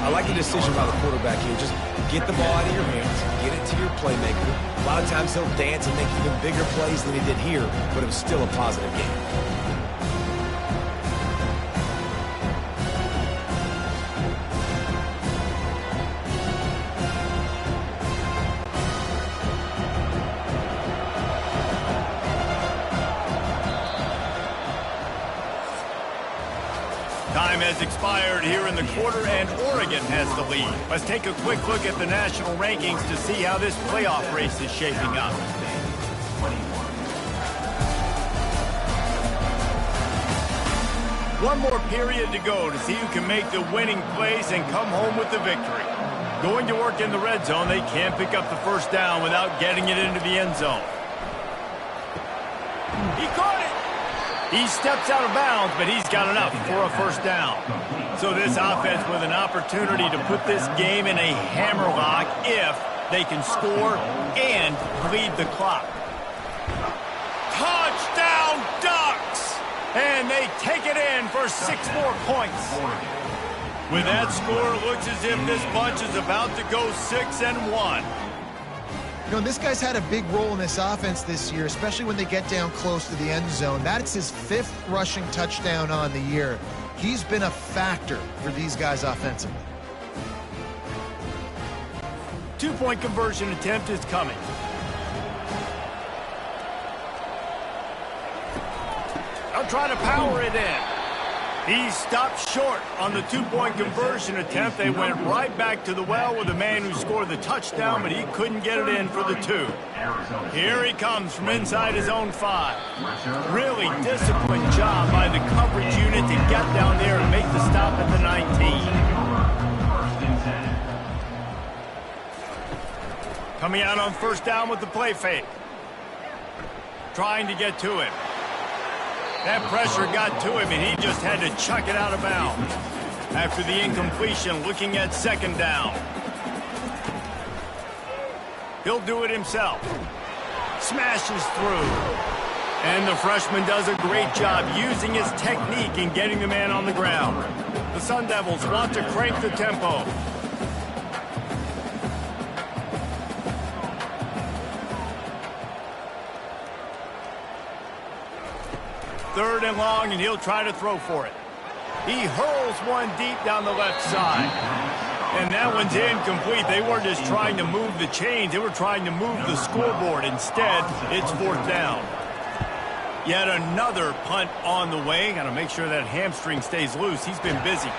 I like the decision by the quarterback here. Just get the ball out of your hands, get it to your playmaker. A lot of times he'll dance and make even bigger plays than he did here, but it was still a positive game. Time has expired here in the quarter, and Oregon has the lead. Let's take a quick look at the national rankings to see how this playoff race is shaping up. One more period to go to see who can make the winning plays and come home with the victory. Going to work in the red zone, they can't pick up the first down without getting it into the end zone. He caught it! He steps out of bounds, but he's got enough for a first down. So this offense with an opportunity to put this game in a hammerlock if they can score and bleed the clock. Touchdown, Ducks! And they take it in for 6 more points. With that score, it looks as if this bunch is about to go 6-1. You know, this guy's had a big role in this offense this year, especially when they get down close to the end zone. That's his 5th rushing touchdown on the year. He's been a factor for these guys offensively. 2-point conversion attempt is coming. They'll try to power it in. He stopped short on the 2-point conversion attempt. They went right back to the well with the man who scored the touchdown, but he couldn't get it in for the 2. Here he comes from inside his own 5. Really disciplined job by the coverage unit to get down there and make the stop at the 19. Coming out on first down with the play fake. Trying to get to him. That pressure got to him, and he just had to chuck it out of bounds. After the incompletion, looking at second down. He'll do it himself. Smashes through. And the freshman does a great job using his technique and getting the man on the ground. The Sun Devils want to crank the tempo. Third and long, and he'll try to throw for it. He hurls one deep down the left side. And that one's incomplete. They weren't just trying to move the chains. They were trying to move the scoreboard. Instead, it's 4th down. Yet another punt on the way. Got to make sure that hamstring stays loose. He's been busy.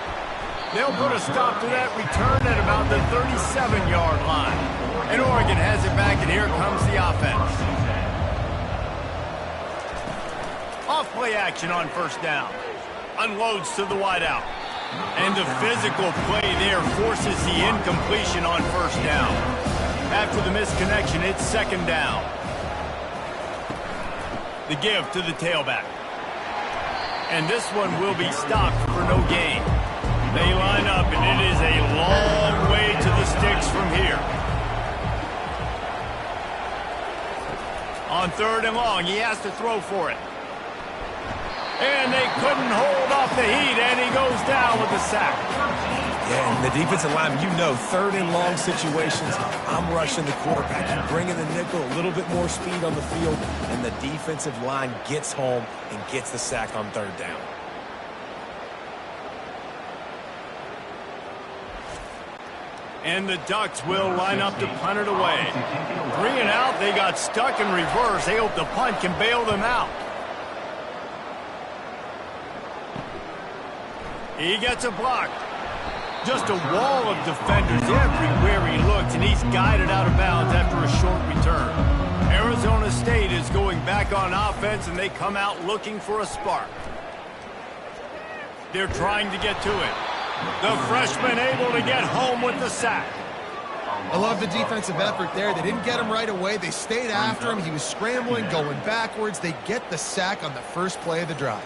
They'll put a stop to that return at about the 37-yard line. And Oregon has it back, and here comes the offense. Off play action on first down. Unloads to the wideout. And the physical play there forces the incompletion on first down. After the misconnection, it's second down. The give to the tailback. And this one will be stopped for no gain. They line up, and it is a long way to the sticks from here. On third and long, he has to throw for it. And they couldn't hold off the heat, and he goes down with a sack. Yeah, and the defensive line, you know, third and long situations, I'm rushing the quarterback. I'm bringing the nickel, a little bit more speed on the field, and the defensive line gets home and gets the sack on third down. And the Ducks will line up to punt it away. 3 and out, they got stuck in reverse. They hope the punt can bail them out. He gets a block. Just a wall of defenders everywhere he looks, and he's guided out of bounds after a short return. Arizona State is going back on offense, and they come out looking for a spark. They're trying to get to it. The freshman able to get home with the sack. I love the defensive effort there. They didn't get him right away. They stayed after him. He was scrambling, going backwards. They get the sack on the first play of the drive.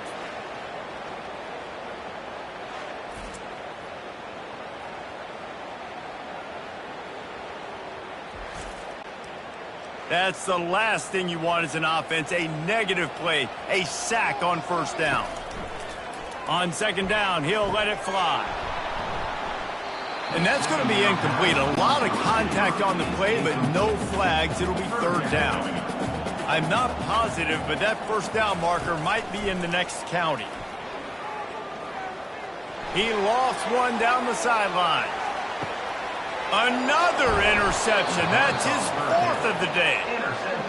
That's the last thing you want as an offense, a negative play, a sack on first down. On second down, he'll let it fly. And that's going to be incomplete. A lot of contact on the play, but no flags. It'll be third down. I'm not positive, but that first down marker might be in the next county. He lost one down the sideline. Another interception. That's his fourth of the day.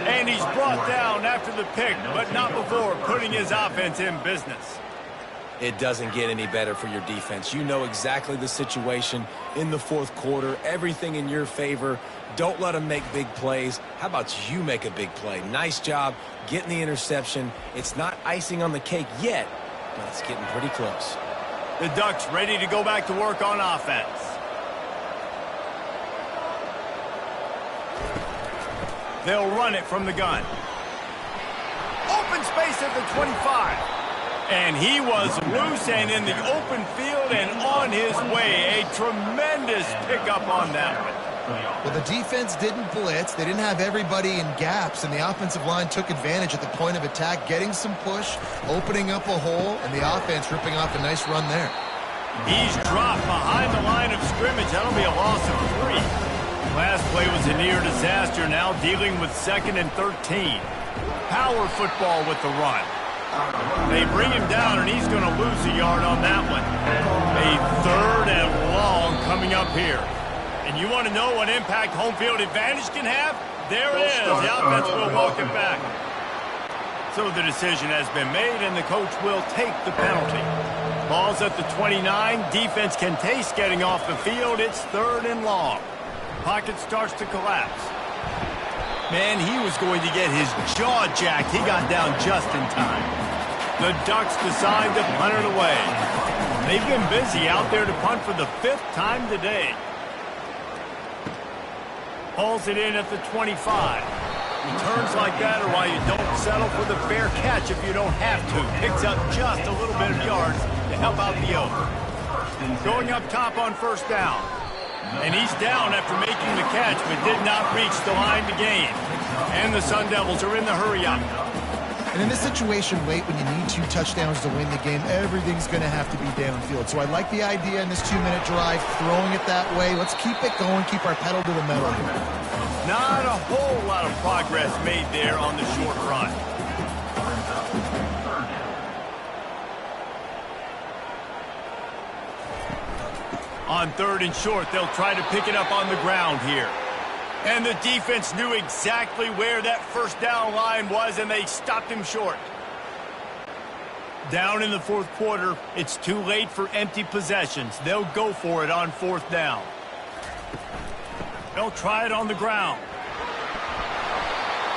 And he's brought down after the pick, but not before putting his offense in business. It doesn't get any better for your defense. You know exactly the situation in the fourth quarter. Everything in your favor. Don't let them make big plays. How about you make a big play? Nice job getting the interception. It's not icing on the cake yet, but it's getting pretty close. The Ducks ready to go back to work on offense. They'll run it from the gun. Open space at the 25. And he was loose and in the open field and on his way. A tremendous pickup on that one. Well, the defense didn't blitz. They didn't have everybody in gaps, and the offensive line took advantage at the point of attack, getting some push, opening up a hole, and the offense ripping off a nice run there. He's dropped behind the line of scrimmage. That'll be a loss of 3. Last play was a near disaster, now dealing with 2nd and 13. Power football with the run. They bring him down, and he's going to lose a yard on that one. A 3rd and long coming up here. And you want to know what impact home field advantage can have? There it is. The offense will walk it back. So the decision has been made, and the coach will take the penalty. Ball's at the 29. Defense can taste getting off the field. It's 3rd and long. Pocket starts to collapse. Man, he was going to get his jaw jacked. He got down just in time. The Ducks decide to punt it away. They've been busy out there to punt for the 5th time today. Hauls it in at the 25. Returns like that are why you don't settle for the fair catch if you don't have to. Picks up just a little bit of yards to help out the Oak. Going up top on first down. And he's down after making the catch, but did not reach the line to gain. And the Sun Devils are in the hurry-up. And in this situation, late when you need 2 touchdowns to win the game, everything's going to have to be downfield. So I like the idea in this 2-minute drive, throwing it that way. Let's keep it going, keep our pedal to the metal here. Not a whole lot of progress made there on the short run. On 3rd and short, they'll try to pick it up on the ground here. And the defense knew exactly where that first down line was, and they stopped him short. Down in the 4th quarter, it's too late for empty possessions. They'll go for it on 4th down. They'll try it on the ground.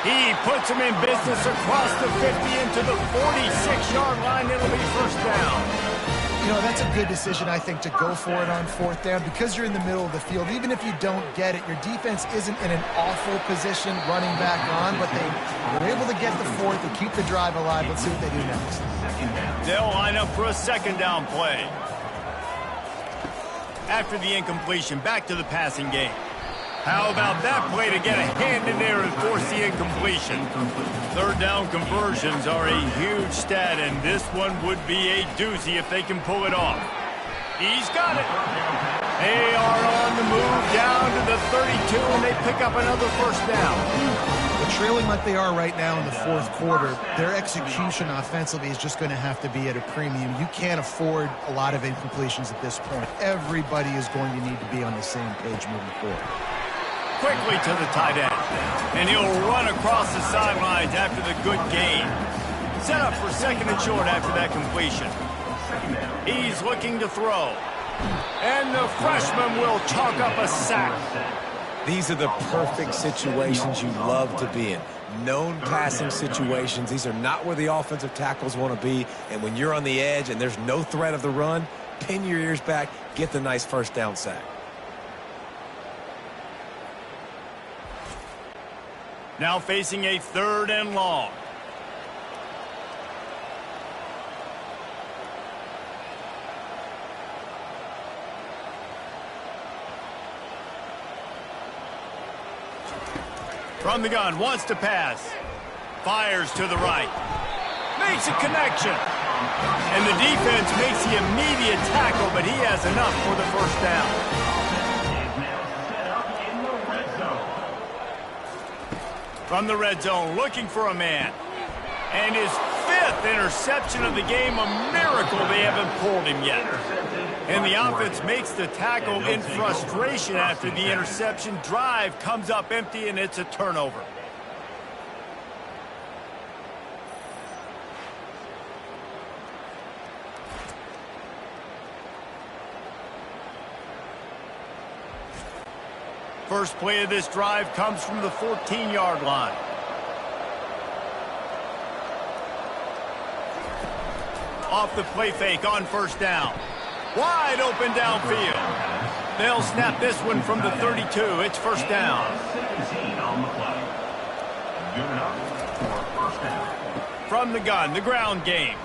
He puts him in business across the 50 into the 46-yard line. It'll be first down. You know, that's a good decision, I think, to go for it on 4th down because you're in the middle of the field. Even if you don't get it, your defense isn't in an awful position running back on, but they're able to get the 4th and keep the drive alive. Let's see what they do next. They'll line up for a 2nd down play. After the incompletion, back to the passing game. How about that play to get a hand in there and force the incompletion? 3rd down conversions are a huge stat, and this one would be a doozy if they can pull it off. He's got it. They are on the move down to the 32, and they pick up another first down. But trailing like they are right now in the 4th quarter, their execution offensively is just going to have to be at a premium. You can't afford a lot of incompletions at this point. Everybody is going to need to be on the same page moving forward. Quickly to the tight end. And he'll run across the sidelines after the good gain. Set up for 2nd and short after that completion. He's looking to throw. And the freshman will chalk up a sack. These are the perfect situations you love to be in. Known passing situations. These are not where the offensive tackles want to be. And when you're on the edge and there's no threat of the run, pin your ears back, get the nice first down sack. Now facing a 3rd and long. From the gun, wants to pass. Fires to the right. Makes a connection. And the defense makes the immediate tackle, but he has enough for the first down. From the red zone, looking for a man. And his 5th interception of the game, a miracle they haven't pulled him yet. And the offense makes the tackle in frustration after the interception. Drive comes up empty, and it's a turnover. First play of this drive comes from the 14-yard line. Off the play fake on first down. Wide open downfield. They'll snap this one from the 32. It's first down. From the gun, the ground game.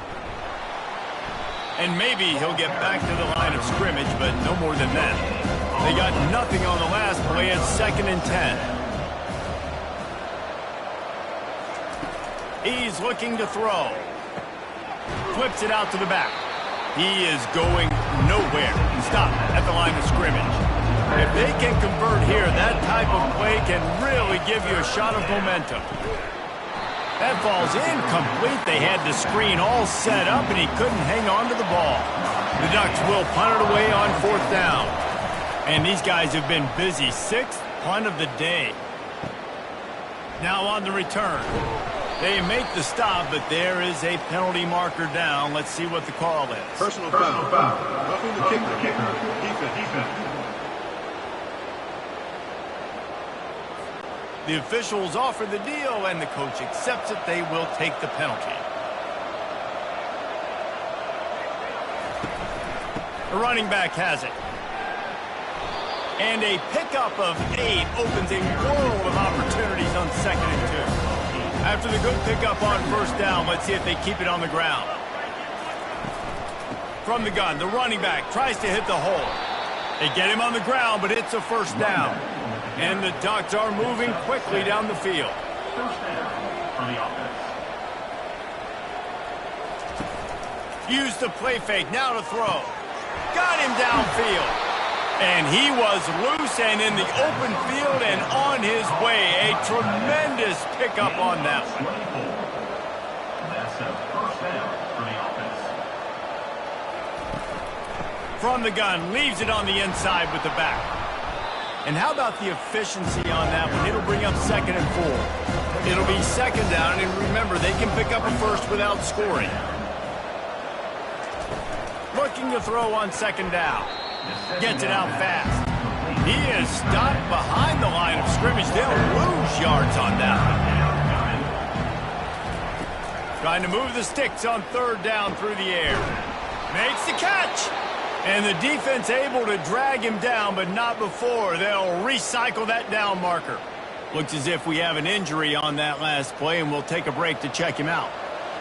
And maybe he'll get back to the line of scrimmage, but no more than that. They got nothing on the last play. It's 2nd and 10. He's looking to throw. Flips it out to the back. He is going nowhere. Stop at the line of scrimmage. If they can convert here, that type of play can really give you a shot of momentum. That ball's incomplete. They had the screen all set up, and he couldn't hang on to the ball. The Ducks will punt it away on 4th down. And these guys have been busy. 6th punt of the day. Now on the return. They make the stop, but there is a penalty marker down. Let's see what the call is. Personal foul. Roughing the kicker. Defense. The officials offer the deal, and the coach accepts it. They will take the penalty. The running back has it. And a pickup of 8 opens a world of opportunities on 2nd and 2. After the good pickup on first down, let's see if they keep it on the ground. From the gun, the running back tries to hit the hole. They get him on the ground, but it's a first down. And the Ducks are moving quickly down the field. First down for the offense. Use the play fake, now to throw. Got him downfield. And he was loose and in the open field and on his way. A tremendous pickup on that one. That's a first down for the offense. From the gun, leaves it on the inside with the back. And how about the efficiency on that one? It'll bring up 2nd and 4. It'll be 2nd down, and remember, they can pick up a first without scoring. Looking to throw on 2nd down. Gets it out fast. He is stopped behind the line of scrimmage. They'll lose yards on that one. Trying to move the sticks on 3rd down through the air. Makes the catch. And the defense able to drag him down, but not before. They'll recycle that down marker. Looks as if we have an injury on that last play, and we'll take a break to check him out.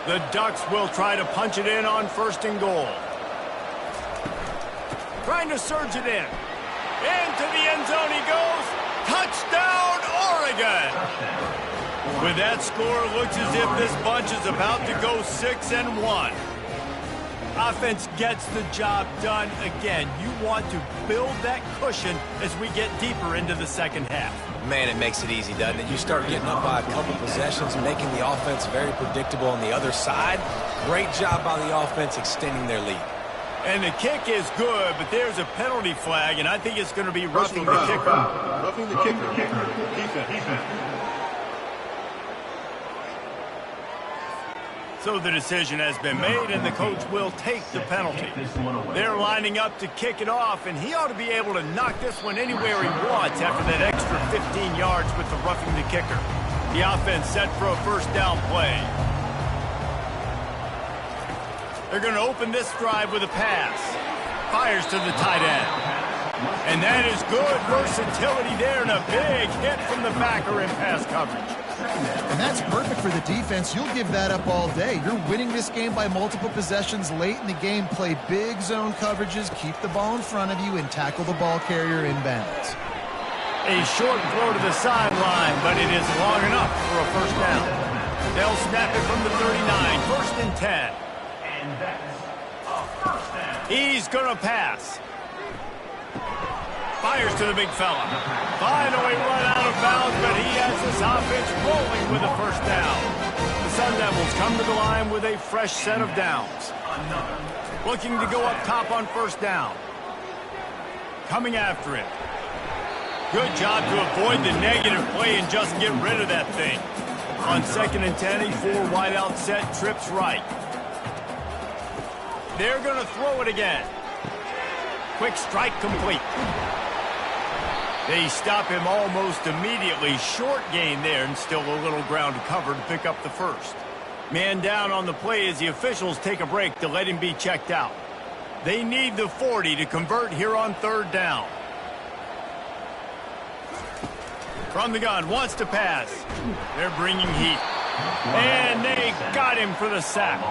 The Ducks will try to punch it in on 1st and goal. Trying to surge it in. Into the end zone he goes. Touchdown, Oregon! With that score, it looks as if this bunch is about to go 6-1. Offense gets the job done again. You want to build that cushion as we get deeper into the 2nd half. Man, it makes it easy, doesn't it? You start getting up by a couple possessions, making the offense very predictable on the other side. Great job by the offense extending their lead. And the kick is good, but there's a penalty flag, and I think it's going to be roughing the kicker. Roughing the kicker. Defense. So the decision has been made, and the coach will take the penalty. They're lining up to kick it off, and he ought to be able to knock this one anywhere he wants after that extra 15 yards with the roughing the kicker. The offense set for a first down play. They're going to open this drive with a pass. Fires to the tight end. And that is good versatility there, and a big hit from the backer in pass coverage. And that's perfect for the defense. You'll give that up all day. You're winning this game by multiple possessions late in the game. Play big zone coverages, keep the ball in front of you, and tackle the ball carrier inbounds. A short throw to the sideline, but it is long enough for a first down. They'll snap it from the 39, 1st and 10. And that's a first down. He's going to pass. Fires to the big fella. Finally run out of bounds, but he has this offense rolling with a first down. The Sun Devils come to the line with a fresh set of downs. Looking to go up top on first down. Coming after it. Good job to avoid the negative play and just get rid of that thing. On 2nd and 10, a 4 wide out set, trips right. They're going to throw it again. Quick strike complete. They stop him almost immediately. Short gain there, and still a little ground to cover to pick up the first. Man down on the play as the officials take a break to let him be checked out. They need the 40 to convert here on 3rd down. From the gun, wants to pass. They're bringing heat. And they got him for the sack.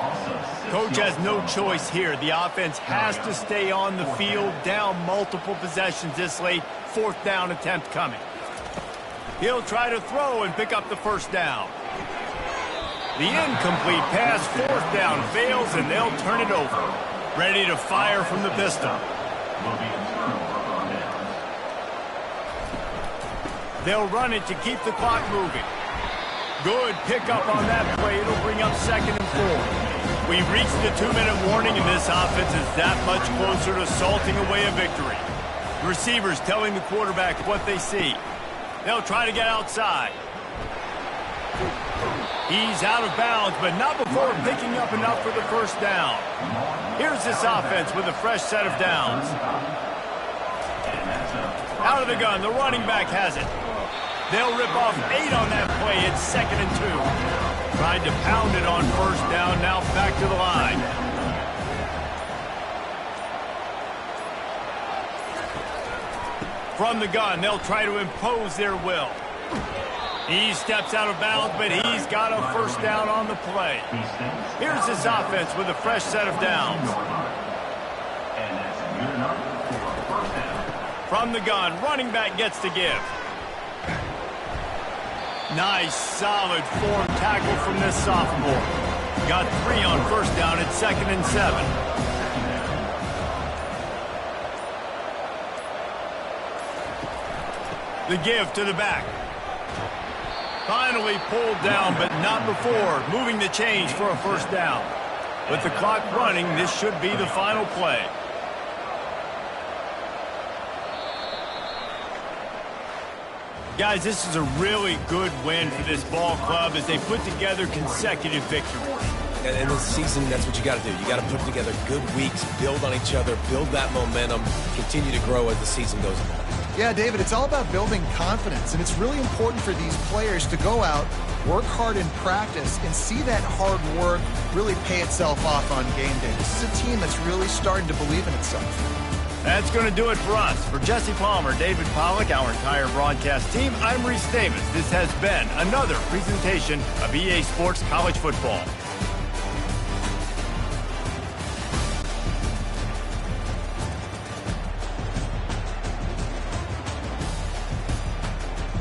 Coach has no choice here. The offense has to stay on the field, down multiple possessions this late. 4th down attempt coming. He'll try to throw and pick up the first down. The incomplete pass, 4th down, fails, and they'll turn it over. Ready to fire from the pistol. They'll run it to keep the clock moving. Good pickup on that play. It'll bring up 2nd and 4. We've reached the 2-minute warning, and this offense is that much closer to salting away a victory. Receivers telling the quarterback what they see. They'll try to get outside. He's out of bounds, but not before picking up enough for the first down. Here's this offense with a fresh set of downs. Out of the gun, the running back has it. They'll rip off 8 on that play. It's 2nd and 2. Tried to pound it on first down, now back to the line. From the gun, they'll try to impose their will. He steps out of bounds, but he's got a first down on the play. Here's this offense with a fresh set of downs. From the gun, running back gets to give. Nice, solid form tackle from this sophomore. Got 3 on first down at 2nd and 7. The give to the back. Finally pulled down, but not before. Moving the change for a first down. With the clock running, this should be the final play. Guys, this is a really good win for this ball club as they put together consecutive victories. And this season, that's what you got to do. You got to put together good weeks, build on each other, build that momentum, continue to grow as the season goes on. Yeah, David, it's all about building confidence, and it's really important for these players to go out, work hard in practice, and see that hard work really pay itself off on game day. This is a team that's really starting to believe in itself. That's going to do it for us. For Jesse Palmer, David Pollack, our entire broadcast team, I'm Reese Davis. This has been another presentation of EA Sports College Football.